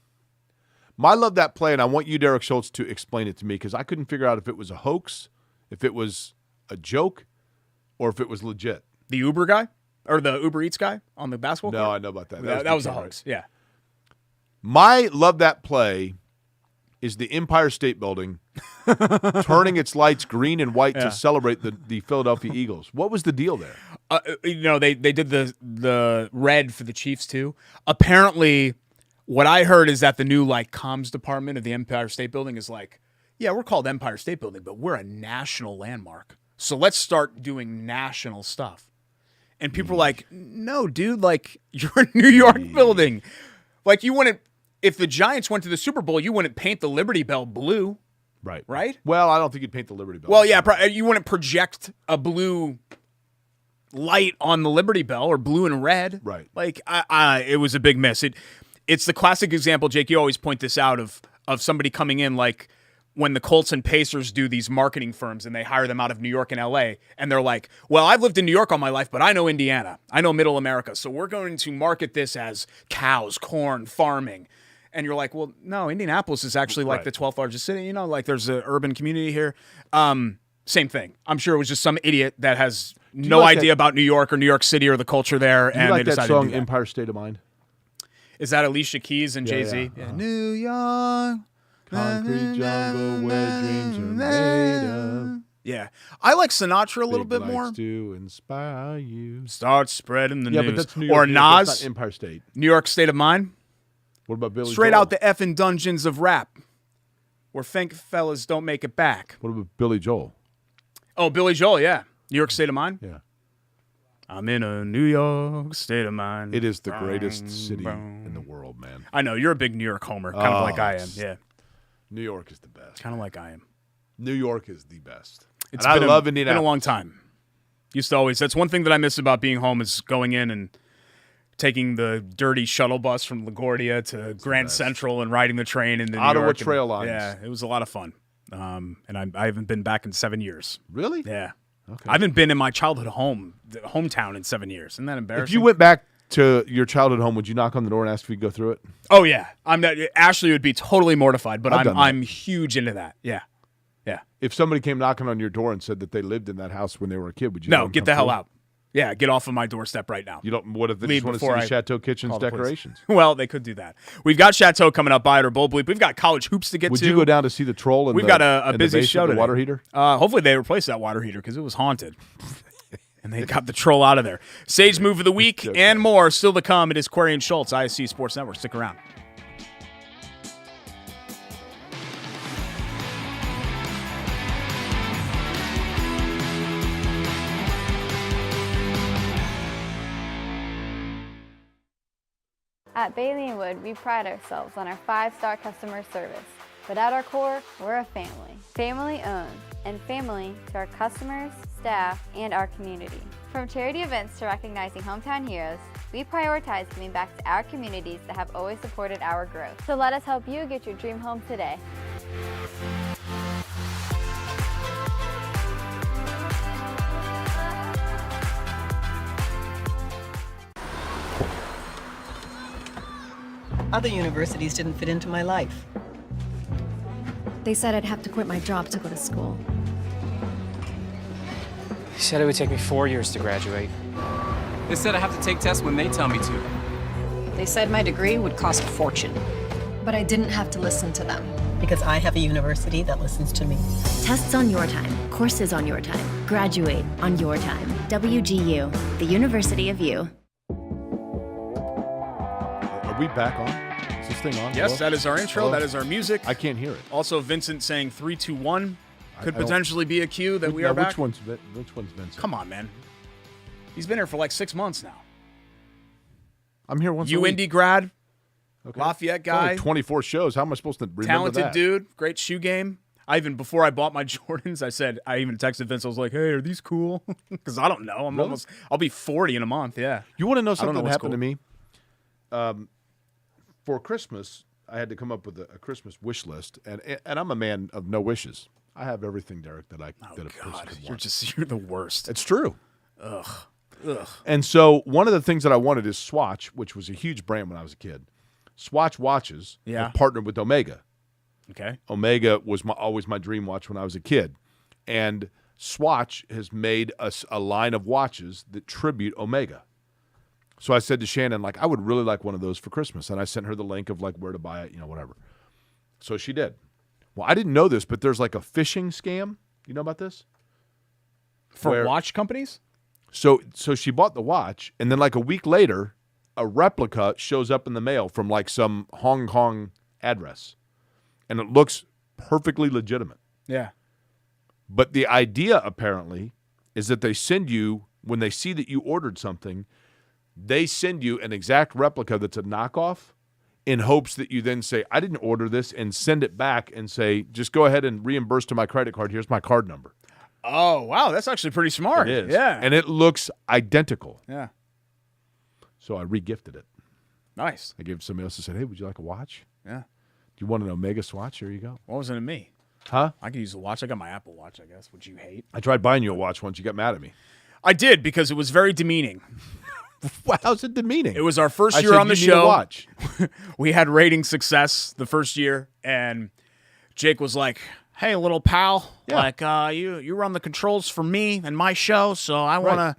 My love that play, and I want you, Derek Schultz, to explain it to me because I couldn't figure out if it was a hoax, if it was a joke, or if it was legit. The Uber guy? Or the Uber Eats guy on the basketball court? No, I know about that. That was a hoax, yeah. My love that play is the Empire State Building turning its lights green and white to celebrate the Philadelphia Eagles. What was the deal there? They did the red for the Chiefs too. Apparently, what I heard is that the new comms department of the Empire State Building is we're called Empire State Building, but we're a national landmark. So let's start doing national stuff. And people are like, no, dude, you're a New York building. You wouldn't, if the Giants went to the Super Bowl, you wouldn't paint the Liberty Bell blue. Right? Well, I don't think you'd paint the Liberty Bell. Well, yeah, you wouldn't project a blue light on the Liberty Bell or blue and red. Right. It was a big miss. It's the classic example, Jake, you always point this out, of somebody coming in when the Colts and Pacers do these marketing firms and they hire them out of New York and LA, and they're like, well, I've lived in New York all my life, but I know Indiana. I know Middle America. So we're going to market this as cows, corn, farming. And you're like, well, no, Indianapolis is actually the 12th largest city. There's an urban community here. Same thing. I'm sure it was just some idiot that has no idea about New York or New York City or the culture there. Do you like that song, Empire State of Mind? Is that Alicia Keys and Jay-Z? Yeah. New York. Concrete jungle where dreams are made of. Yeah. I like Sinatra a little bit more. To inspire you. Start spreading the news. Yeah, but that's New York. Or Nas. That's not Empire State. New York State of Mind. What about Billy Straight Joel? out the effing dungeons of rap, where fake fellas don't make it back. What about Billy Joel? Oh, Billy Joel, yeah. New York State of Mind? Yeah. I'm in a New York state of mind. It is the greatest city in the world, man. I know. You're a big New York homer, kind of like I am. Yeah. New York is the best. Kind of like I am. New York is the best. I love Indianapolis. It's been a long time. Used to always. That's one thing that I miss about being home is going in and taking the dirty shuttle bus from LaGuardia to Grand Central and riding the train into New Ottawa York. Trail Lines. Yeah, it was a lot of fun. And I haven't been back in 7 years. Really? Yeah. Okay. I haven't been in my childhood hometown in 7 years. Isn't that embarrassing? If you went back to your childhood home, would you knock on the door and ask if we could go through it? Oh yeah, Ashley would be totally mortified, but I'm huge into that. Yeah, yeah. If somebody came knocking on your door and said that they lived in that house when they were a kid, would you? No, get the hell out. Yeah, get off of my doorstep right now. You don't. What if they just want to see the Chateau Kitchen's decorations? Well, they could do that. We've got Chateau coming up by it or Bull Bleep. We've got college hoops to get to. Would you go down to see the troll? We've got a busy show today. The water heater. Hopefully they replace that water heater because it was haunted. And they got the troll out of there. Sage move of the week and more still to come. It is Query and Schultz, ISC Sports Network. Stick around. At Bailey & Wood, we pride ourselves on our 5-star customer service. But at our core, we're a family. Family owned, and family to our customers, staff, and our community. From charity events to recognizing hometown heroes, we prioritize giving back to our communities that have always supported our growth. So let us help you get your dream home today. Other universities didn't fit into my life. They said I'd have to quit my job to go to school. said it would take me 4 years to graduate. They said I have to take tests when they tell me to. They said my degree would cost a fortune. But I didn't have to listen to them. Because I have a university that listens to me. Tests on your time, courses on your time, graduate on your time. WGU, the University of You. Are we back on? Is this thing on? Yes, Hello? that is our intro. Hello? That is our music. I can't hear it. Also, Vincent saying 3, 2, 1 could I don't- potentially be a cue that we are back. Which one's Vincent? Come on, man. He's been here for like 6 months now. I'm here once a week. UIndy grad, Okay. Lafayette It's only guy, 24 shows. How am I supposed to remember talented that? dude, great shoe game. Before I bought my Jordans, I even texted Vince. I was like, "Hey, are these cool?" Because I don't know. I'll be 40 in a month. Yeah. You want to know I don't something know that what's happened to cool. me? For Christmas, I had to come up with a Christmas wish list, and I'm a man of no wishes. I have everything, Derek, that a person could want. You're the worst. It's true. Ugh. And so one of the things that I wanted is Swatch, which was a huge brand when I was a kid. Swatch watches have partnered with Omega. Okay. Omega was always my dream watch when I was a kid. And Swatch has made us a line of watches that tribute Omega. So I said to Shannon, like, I would really like one of those for Christmas. And I sent her the link of, like, where to buy it, whatever. So she did. Well, I didn't know this, but there's, like, a phishing scam. You know about this? For watch companies? So she bought the watch, and then, like, a week later, a replica shows up in the mail from, like, some Hong Kong address. And it looks perfectly legitimate. Yeah. But the idea, apparently, is that they send you, when they see that you ordered something, they send you an exact replica that's a knockoff in hopes that you then say, I didn't order this, and send it back and say, just go ahead and reimburse to my credit card. Here's my card number. Oh, wow. That's actually pretty smart. It is. Yeah. And it looks identical. Yeah. So I re-gifted it. Nice. I gave it to somebody else and said, hey, would you like a watch? Yeah. Do you want an Omega Swatch? Here you go. What was it in me? Huh? I could use a watch. I got my Apple Watch, I guess, which you hate. I tried buying you a watch once. You got mad at me. I did, because it was very demeaning. How's it demeaning? It was our first I year said, on the you need a show. watch. We had rating success the first year, and Jake was like, hey, little pal, like you run the controls for me and my show, so I want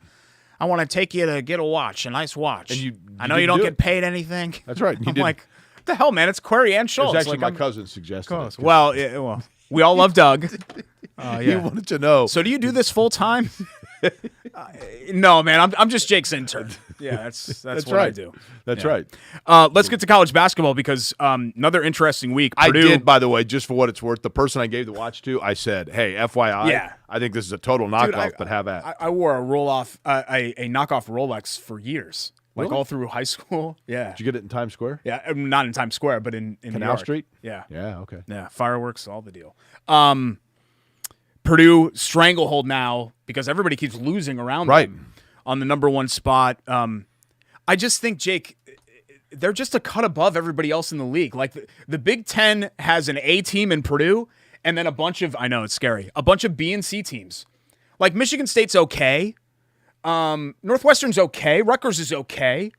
to take you to get a watch, a nice watch. And I know you don't get paid anything. That's right. I'm like, what the hell, man? It's Query and It Schultz. was actually Like, my cousin suggested it. Well, we all love Doug. He wanted to know. So do you do this full time? No, man. I'm just Jake's intern. Yeah, that's what right. I do. That's Yeah. right. Let's get to college basketball, because another interesting week. I Purdue, did, by the way, just for what it's worth, the person I gave the watch to, I said, hey, FYI, Yeah. I think this is a total knockoff, but have at. I wore a roll-off, a knockoff Rolex for years, like Really? all through high school. Yeah. Did you get it in Times Square? Yeah, not in Times Square, but in New Canal York. Street? Yeah. Yeah, okay. Yeah, fireworks, all the deal. Purdue stranglehold now, because everybody keeps losing around them on the number one spot. I just think, Jake, they're just a cut above everybody else in the league. Like the Big Ten has an A team in Purdue, and then a bunch of, I know it's scary, a bunch of B and C teams. Like Michigan State's okay. Northwestern's okay. Rutgers is okay.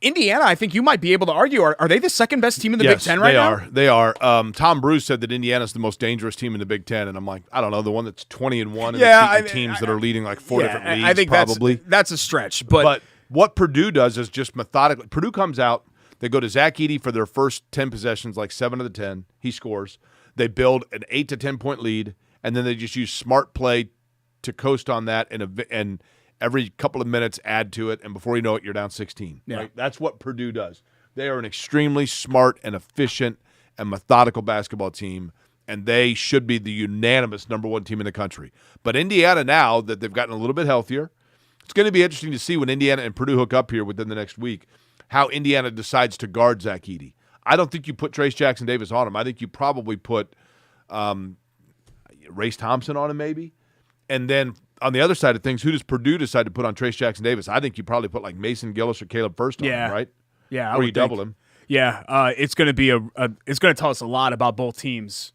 Indiana, I think you might be able to argue, are they the second best team in the Big Ten right now? They are. Tom Bruce said that Indiana's the most dangerous team in the Big Ten, and I'm like, I don't know, the one that's 20-1 and beating teams that are leading like four different leagues. I think probably that's a stretch, but what Purdue does is just methodically. Purdue comes out, they go to Zach Edey for their first 10 possessions, like 7 of the 10. He scores. They build an 8 to 10 point lead, and then they just use smart play to coast on that, and every couple of minutes add to it, and before you know it, you're down 16. Yeah. Right? That's what Purdue does. They are an extremely smart and efficient and methodical basketball team, and they should be the unanimous number one team in the country. But Indiana, now that they've gotten a little bit healthier, it's going to be interesting to see when Indiana and Purdue hook up here within the next week, how Indiana decides to guard Zach Edey. I don't think you put Trace Jackson Davis on him. I think you probably put Race Thompson on him maybe. And then on the other side of things, who does Purdue decide to put on Trace Jackson Davis? I think you probably put like Mason Gillis or Caleb First on him, right? Yeah, or you double him. Yeah, it's going to be it's going to tell us a lot about both teams.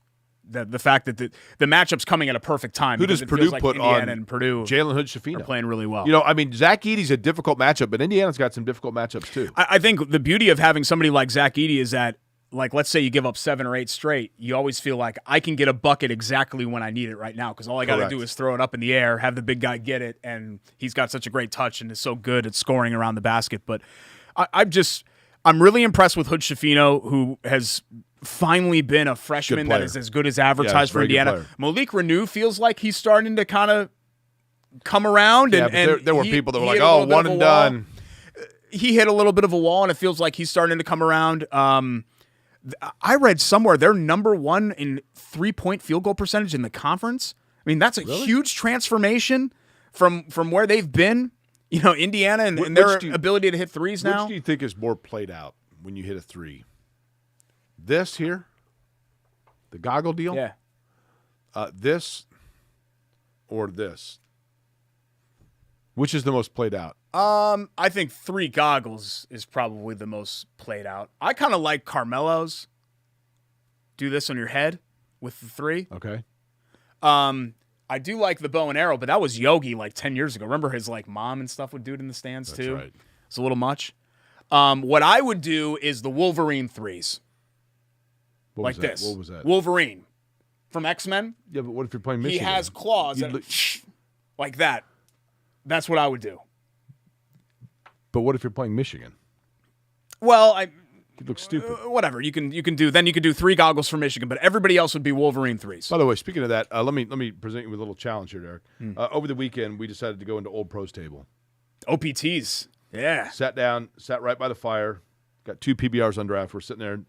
The fact that the matchup's coming at a perfect time. Who does Purdue put Indiana on? And Purdue, Jalen Hood-Schifino are playing really well. You know, I mean, Zach Edey's a difficult matchup, but Indiana's got some difficult matchups too. I think the beauty of having somebody like Zach Edey is that like let's say you give up 7 or 8 straight, you always feel like I can get a bucket exactly when I need it right now because all I got to do is throw it up in the air, have the big guy get it, and he's got such a great touch and is so good at scoring around the basket. But I'm really impressed with Hood Schifino, who has finally been a freshman that is as good as advertised for Indiana. Malik Renew feels like he's starting to kind of come around. Yeah, and there were people that were like, oh, one and done. He hit a little bit of a wall, and it feels like he's starting to come around. I read somewhere they're number 1 in 3-point field goal percentage in the conference. I mean, that's a huge transformation from where they've been. You know, Indiana and their ability to hit threes now. Which do you think is more played out when you hit a three? This here, the goggle deal? Yeah. This or this? Which is the most played out? I think 3 goggles is probably the most played out. I kind of like Carmelo's. Do this on your head with the 3. Okay. I do like the bow and arrow, but that was Yogi like 10 years ago. Remember his like mom and stuff would do it in the stands too? That's right. It's a little much. What I would do is the Wolverine 3s. What like this. What was that? Wolverine from X-Men. Yeah, but what if you're playing Michigan? He has claws that like that. That's what I would do. But what if you're playing Michigan? Well, You look stupid. Whatever you can do 3 goggles for Michigan, but everybody else would be Wolverine 3s. By the way, speaking of that, let me present you with a little challenge here, Derek. Over the weekend, we decided to go into Old Pro's table. OPTs, yeah. Sat down, sat right by the fire. Got 2 PBRs on draft. We're sitting there,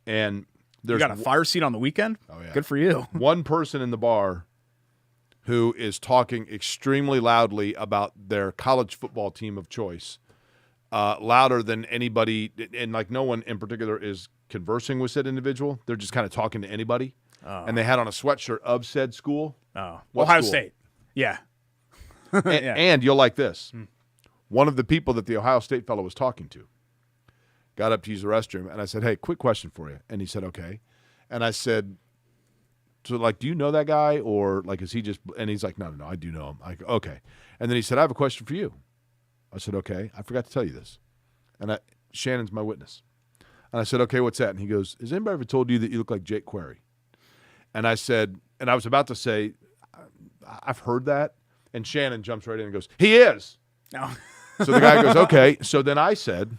and there's you got a fire seat on the weekend. Oh yeah, good for you. One person in the bar who is talking extremely loudly about their college football team of choice. Louder than anybody, and like no one in particular is conversing with said individual. They're just kind of talking to anybody. Oh. And they had on a sweatshirt of said school. Oh, What Ohio school? State. Yeah. And you'll like this. One of the people that the Ohio State fellow was talking to got up to use the restroom, and I said, hey, quick question for you. And he said, okay. And I said, so, like, do you know that guy? Or, like, is he just – and he's like, no, I do know him. I go, okay. And then he said, I have a question for you. I said, okay. I forgot to tell you this. And Shannon's my witness. And I said, okay, what's that? And he goes, has anybody ever told you that you look like Jake Query? And I said – and I was about to say, I've heard that. And Shannon jumps right in and goes, he is. No. So the guy goes, okay. So then I said,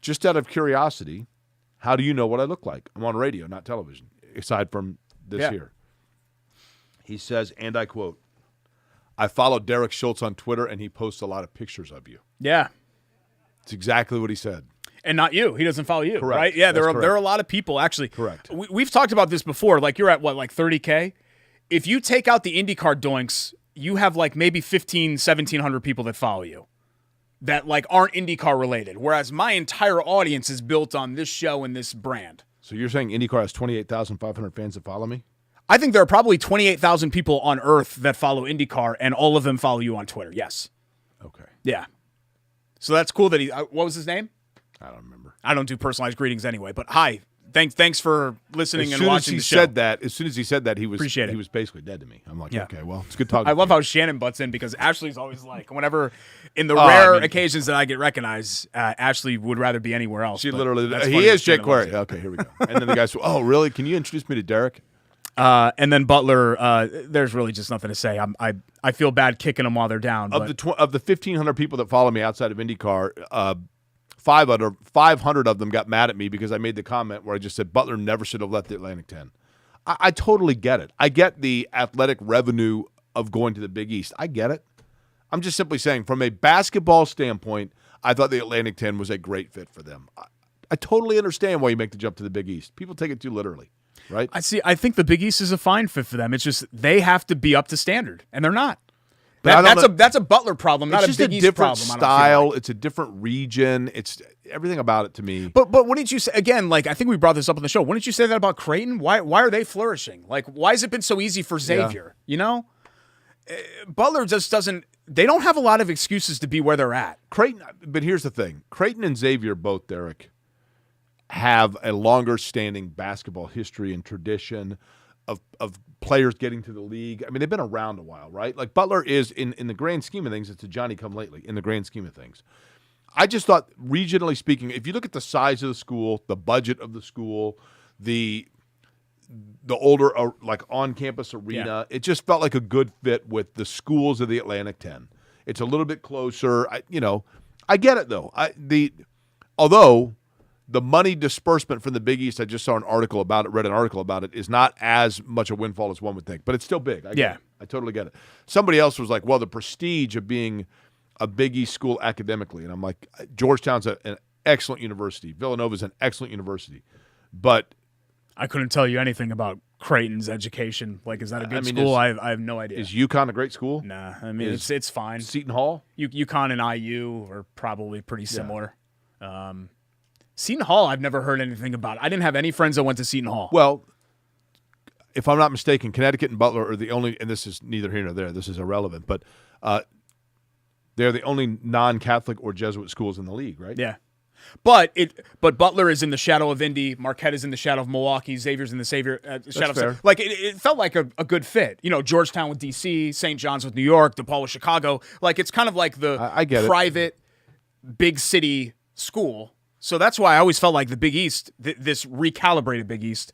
just out of curiosity, how do you know what I look like? I'm on radio, not television, aside from this here. He says, and I quote, I follow Derek Schultz on Twitter, and he posts a lot of pictures of you. Yeah. It's exactly what he said. And not you. He doesn't follow you, Correct. right? Yeah, there That's are a lot of people, actually. Correct. We've talked about this before. Like, you're at, what, like 30K? If you take out the IndyCar doinks, you have, like, maybe 1,700 people that follow you that, like, aren't IndyCar related, whereas my entire audience is built on this show and this brand. So you're saying IndyCar has 28,500 fans that follow me? I think there are probably 28,000 people on Earth that follow IndyCar, and all of them follow you on Twitter. Yes. Okay. Yeah. So that's cool that he. What was his name? I don't remember. I don't do personalized greetings anyway. But hi, thanks for listening and watching the show. As soon as he said that, he was Appreciate it. He was basically dead to me. I'm like, Yeah. okay, well, it's good talking. I love to you. how Shannon butts in because Ashley's always like, whenever in the rare occasions that I get recognized, Ashley would rather be anywhere else. She but literally. that's He funny is that Jake Shannon loves Query. it. Okay, here we go. And then the guy said, "Oh, really? Can you introduce me to Derek?" And then Butler, there's really just nothing to say. I feel bad kicking them while they're down. Of the 1,500 people that follow me outside of IndyCar, 500 of them got mad at me because I made the comment where I just said Butler never should have left the Atlantic 10. I totally get it. I get the athletic revenue of going to the Big East. I get it. I'm just simply saying from a basketball standpoint, I thought the Atlantic 10 was a great fit for them. I totally understand why you make the jump to the Big East. People take it too literally, right? I think the Big East is a fine fit for them. It's just they have to be up to standard, and they're not. That's a Butler problem, not a Big East problem. It's just a different style. It's a different region. It's everything about it to me. But wouldn't you say, again, like I think we brought this up on the show, wouldn't you say that about Creighton? Why are they flourishing? Like, why has it been so easy for Xavier? You know? Butler just doesn't – they don't have a lot of excuses to be where they're at. Creighton – but here's the thing. Creighton and Xavier both, Derek, have a longer-standing basketball history and tradition of players getting to the league. I mean, they've been around a while, right? Like Butler is, in the grand scheme of things, it's a Johnny-come-lately in the grand scheme of things. I just thought, regionally speaking, if you look at the size of the school, the budget of the school, the older like on-campus arena, it just felt like a good fit with the schools of the Atlantic 10. It's a little bit closer. I get it though. Although the money disbursement from the Big East, I just saw read an article about it, is not as much a windfall as one would think, but it's still big. I totally get it. Somebody else was like, well, the prestige of being a Big East school academically, and I'm like, Georgetown's an excellent university. Villanova's an excellent university, but I couldn't tell you anything about Creighton's education. Like, is that a good school? I have no idea. Is UConn a great school? Nah, I mean, it's fine. Seton Hall? UConn and IU are probably pretty similar. Seton Hall, I've never heard anything about. I didn't have any friends that went to Seton Hall. Well, if I'm not mistaken, Connecticut and Butler are the only, and this is neither here nor there, this is irrelevant, but they're the only non-Catholic or Jesuit schools in the league, right? Yeah. But Butler is in the shadow of Indy. Marquette is in the shadow of Milwaukee. Xavier's in the shadow of – like, it felt like a good fit. Georgetown with D.C., St. John's with New York, DePaul with Chicago. Like, it's kind of like the private big city school. So that's why I always felt like the Big East, this recalibrated Big East,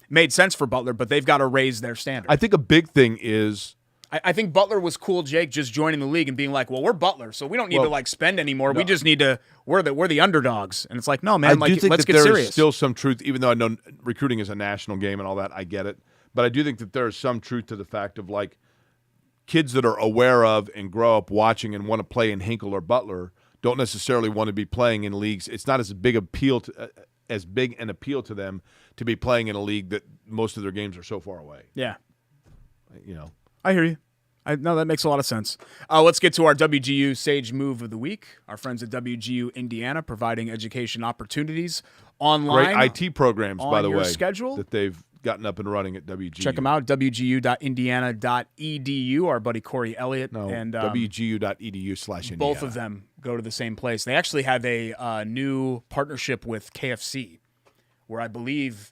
made sense for Butler, but they've got to raise their standard. I think a big thing is – I think Butler was cool, Jake, just joining the league and being like, well, we're Butler, so we don't need to spend anymore. No. We just need to we're the underdogs. And it's like, no, man, let's get serious. There is still some truth, even though I know recruiting is a national game and all that, I get it. But I do think that there is some truth to the fact of, like, kids that are aware of and grow up watching and want to play in Hinkle or Butler don't necessarily want to be playing in leagues. It's not as big an appeal to them to be playing in a league that most of their games are so far away. Yeah. I hear you. No, that makes a lot of sense. Let's get to our WGU Sage Move of the Week. Our friends at WGU Indiana providing education opportunities online. Great IT programs, by the way, schedule that they've gotten up and running at WGU. Check them out, wgu.indiana.edu. Our buddy Corey Elliott. And wgu.edu/Indiana. Both of them go to the same place. They actually have a new partnership with KFC, where I believe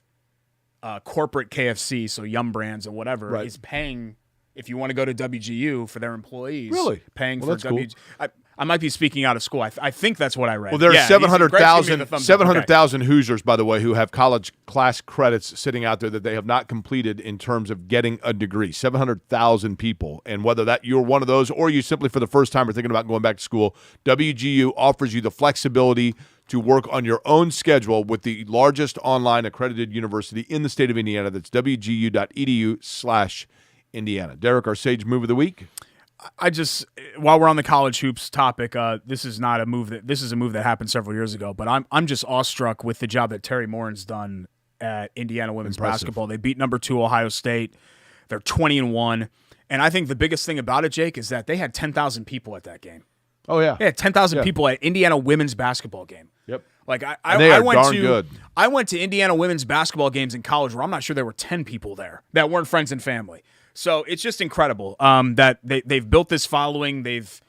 corporate KFC, so Yum Brands or whatever, is paying – if you want to go to WGU for their employees, paying for WGU. Cool. I might be speaking out of school. I think that's what I read. Well, there are 700,000 Hoosiers, by the way, who have college class credits sitting out there that they have not completed in terms of getting a degree. 700,000 people. And whether that you're one of those or you simply for the first time are thinking about going back to school, WGU offers you the flexibility to work on your own schedule with the largest online accredited university in the state of Indiana. That's wgu.edu/Indiana. Derek, our Sage Move of the Week. While we're on the college hoops topic, this is a move that happened several years ago, but I'm just awestruck with the job that Terry Morin's done at Indiana women's basketball. They beat number 2 Ohio State. They're 20-1, and I think the biggest thing about it, Jake, is that they had 10,000 people at that game. Oh yeah, they had 10,000 people at Indiana women's basketball game. Yep. Like I went to Indiana women's basketball games in college where I'm not sure there were 10 people there that weren't friends and family. So it's just incredible that they've built this following. They've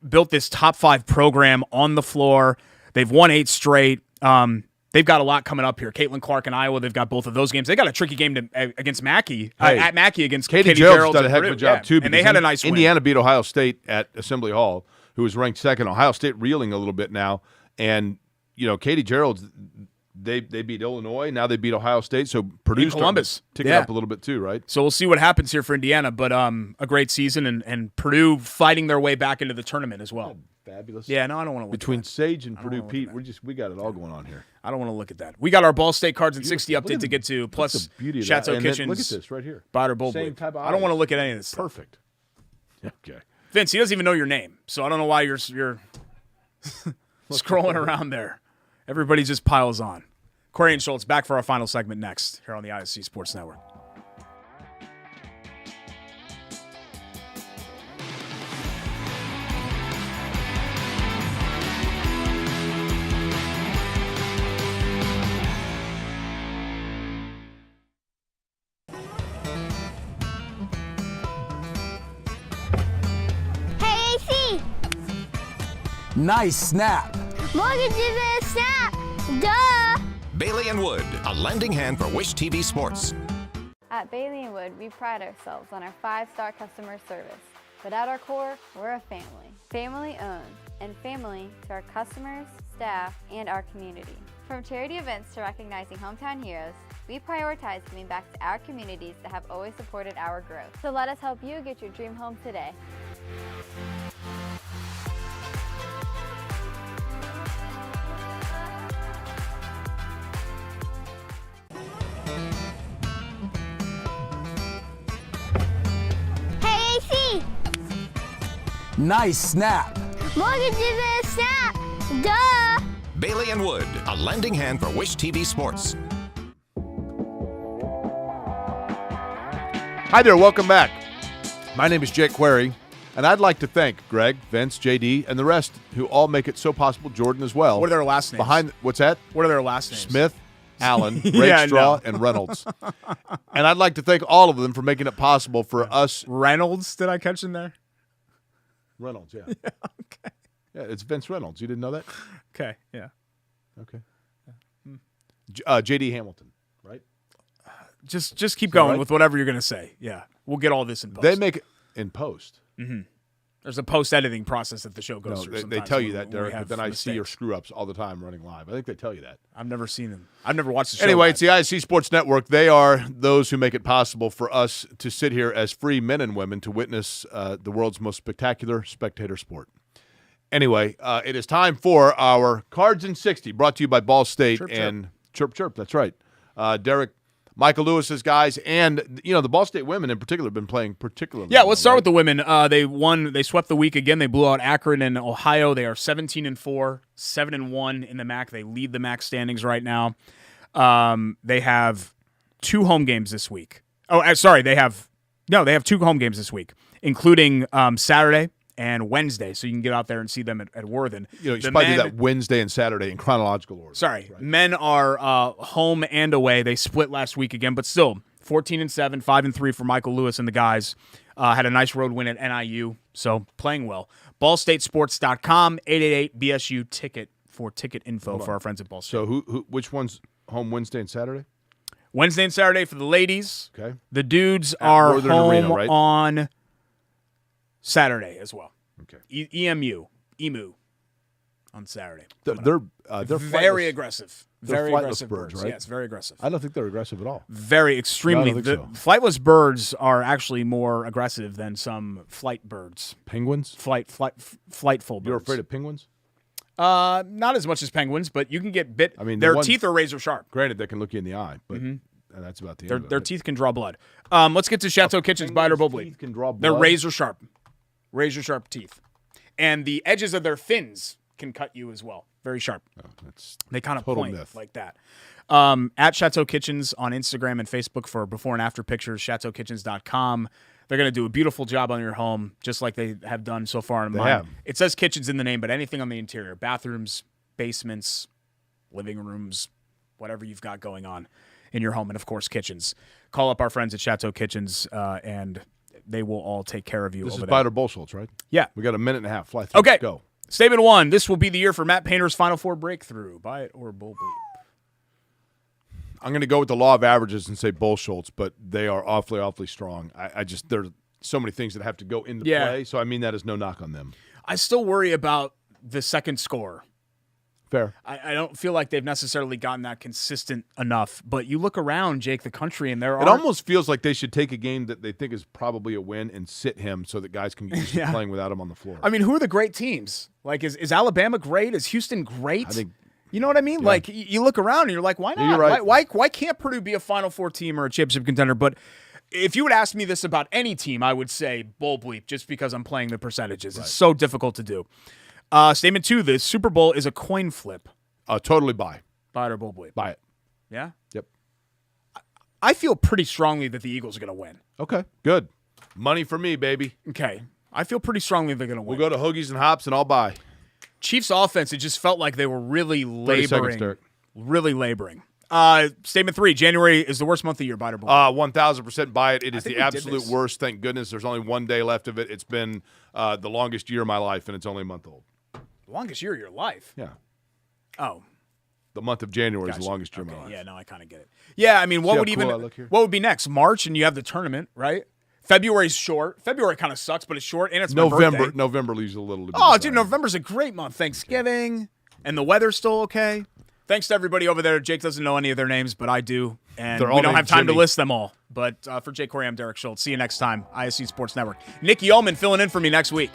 built this top 5 program on the floor. They've won 8 straight. They've got a lot coming up here. Caitlin Clark in Iowa. They've got both of those games. They got a tricky game against Mackey at Mackey against Katie Gerald's done a heck of a job too. And they had a nice win. Indiana beat Ohio State at Assembly Hall, who was ranked second. Ohio State reeling a little bit now, and Katie Gerald's. They beat Illinois. Now they beat Ohio State. So Purdue's Columbus ticking up a little bit too, right? So we'll see what happens here for Indiana. But a great season and Purdue fighting their way back into the tournament as well. Fabulous. Yeah, no, I don't want to look Between at that. Sage and Purdue Pete, we got it all going on here. I don't want to look at that. We got our Ball State Cards and 60 update to get to. Plus Chateau Kitchens. Look at this right here. Butter Bowl. Same type of I don't want to look at any of this. Perfect. Okay. Vince, he doesn't even know your name, so I don't know why you're scrolling around there. Everybody just piles on. Corey and Schultz back for our final segment next here on the ISC Sports Network. Hey, AC! Nice snap. Mortgage is a snap. Duh! Bailey & Wood, a lending hand for Wish TV Sports. At Bailey & Wood, we pride ourselves on our 5-star customer service. But at our core, we're a family. Family owned and family to our customers, staff, and our community. From charity events to recognizing hometown heroes, we prioritize giving back to our communities that have always supported our growth. So let us help you get your dream home today. Hey, AC! Nice snap. Mortgage is a snap. Duh! Bailey and Wood, a lending hand for Wish TV Sports. Hi there, welcome back. My name is Jake Query, and I'd like to thank Greg, Vince, JD, and the rest who all make it so possible, Jordan as well. What are their last names? What's that? What are their last names? Smith, Allen, Rakestraw, and Reynolds. And I'd like to thank all of them for making it possible for us. Reynolds, did I catch in there? Reynolds, yeah. Yeah, okay. Yeah, it's Vince Reynolds. You didn't know that? Okay, yeah. Okay. JD Hamilton, right? Just keep going right? with whatever you're going to say. Yeah, we'll get all this in post. They make it in post. Mm-hmm. There's a post-editing process that the show goes through. They tell you that, when Derek, we but then I mistakes. see your screw-ups all the time running live. I think they tell you that. I've never seen them. I've never watched the show. Anyway, live. it's the ISC Sports Network. They are those who make it possible for us to sit here as free men and women to witness the world's most spectacular spectator sport. Anyway, it is time for our Cards in 60, brought to you by Ball State and Chirp Chirp. That's right. Derek, Michael Lewis's guys, and the Ball State women in particular have been playing particularly. Yeah, let's start with the women. They swept the week again. They blew out Akron and Ohio. They are 17-4, 7-1 in the MAC. They lead the MAC standings right now. They have 2 home games this week. Oh, sorry, they have 2 home games this week, including Saturday and Wednesday, so you can get out there and see them at Worthen. You should probably do that Wednesday and Saturday in chronological order. Sorry. Right. Men are home and away. They split last week again, but still 14-7, 5-3 for Michael Lewis and the guys. Had a nice road win at NIU, so playing well. BallStateSports.com, 888-BSU-TICKET for ticket info for our friends at Ball State. So which one's home Wednesday and Saturday? Wednesday and Saturday for the ladies. Okay. The dudes are Northern home Arena, right? on Saturday as well. Okay. EMU on Saturday. They're very flightless. aggressive. Very Very flightless aggressive birds, birds. right? Yes, very aggressive. I don't think they're aggressive at all. Very extremely. No, I don't think so. Flightless birds are actually more aggressive than some flight birds. Penguins? Flightful birds. You're afraid of penguins? Not as much as penguins, but you can get bit. I mean, their teeth are razor sharp. Granted, they can look you in the eye, but that's about the end of it. Their teeth can draw blood. Let's get to Chateau Kitchen's Biter Bubbly. Teeth can draw blood? They're razor sharp teeth, and the edges of their fins can cut you as well. Very sharp. Oh, that's they kind of total point myth. like that. At Chateau Kitchens on Instagram and Facebook for before and after pictures. ChateauKitchens.com. They're going to do a beautiful job on your home, just like they have done so far in mine. have. It says kitchens in the name, but anything on the interior, bathrooms, basements, living rooms, whatever you've got going on in your home, and of course kitchens. Call up our friends at Chateau Kitchens, and they will all take care of you. This over is there. Biter Bullschultz, right? Yeah. We got a minute and a half. Fly through. Okay. Go. Statement 1. This will be the year for Matt Painter's Final Four breakthrough. Buy it or bull bleep. I'm going to go with the law of averages and say Bullschultz, but they are awfully strong. I just there's so many things that have to go into play, so I mean that is no knock on them. I still worry about the second score. Fair. I don't feel like they've necessarily gotten that consistent enough. But you look around, Jake, the country, and there are. It almost feels like they should take a game that they think is probably a win and sit him so that guys can get used to playing without him on the floor. I mean, who are the great teams? Like, is Alabama great? Is Houston great? I think. You know what I mean? Yeah. Like, you look around and you're like, why not? You're right. Why can't Purdue be a Final Four team or a championship contender? But if you would ask me this about any team, I would say bull bleep just because I'm playing the percentages. Right. It's so difficult to do. Statement 2, the Super Bowl is a coin flip. Totally buy. Buy it or bull bleep? Buy it. Yeah? Yep. I feel pretty strongly that the Eagles are going to win. Okay, good. Money for me, baby. Okay. I feel pretty strongly they're going to win. We'll go to Hoagies and Hops, and I'll buy. Chiefs offense, it just felt like they were really laboring. Really laboring. Statement 3, January is the worst month of the year, buy it or bull bleep. 1,000% buy it. It is the absolute worst. Thank goodness there's only one day left of it. It's been the longest year of my life, and it's only a month old. The longest year of your life? Yeah. Oh. The month of January is the longest year of my life. Yeah, no, I kind of get it. Yeah, I mean, what would be next? March, and you have the tournament, right? February's short. February kind of sucks, but it's short, and it's my birthday. November leaves a little. Dude, November's a great month. Thanksgiving, and the weather's still okay. Thanks to everybody over there. Jake doesn't know any of their names, but I do, and we don't have time to list them all. But for Jake Corey, I'm Derek Schultz. See you next time. ISC Sports Network. Nick Yeoman filling in for me next week.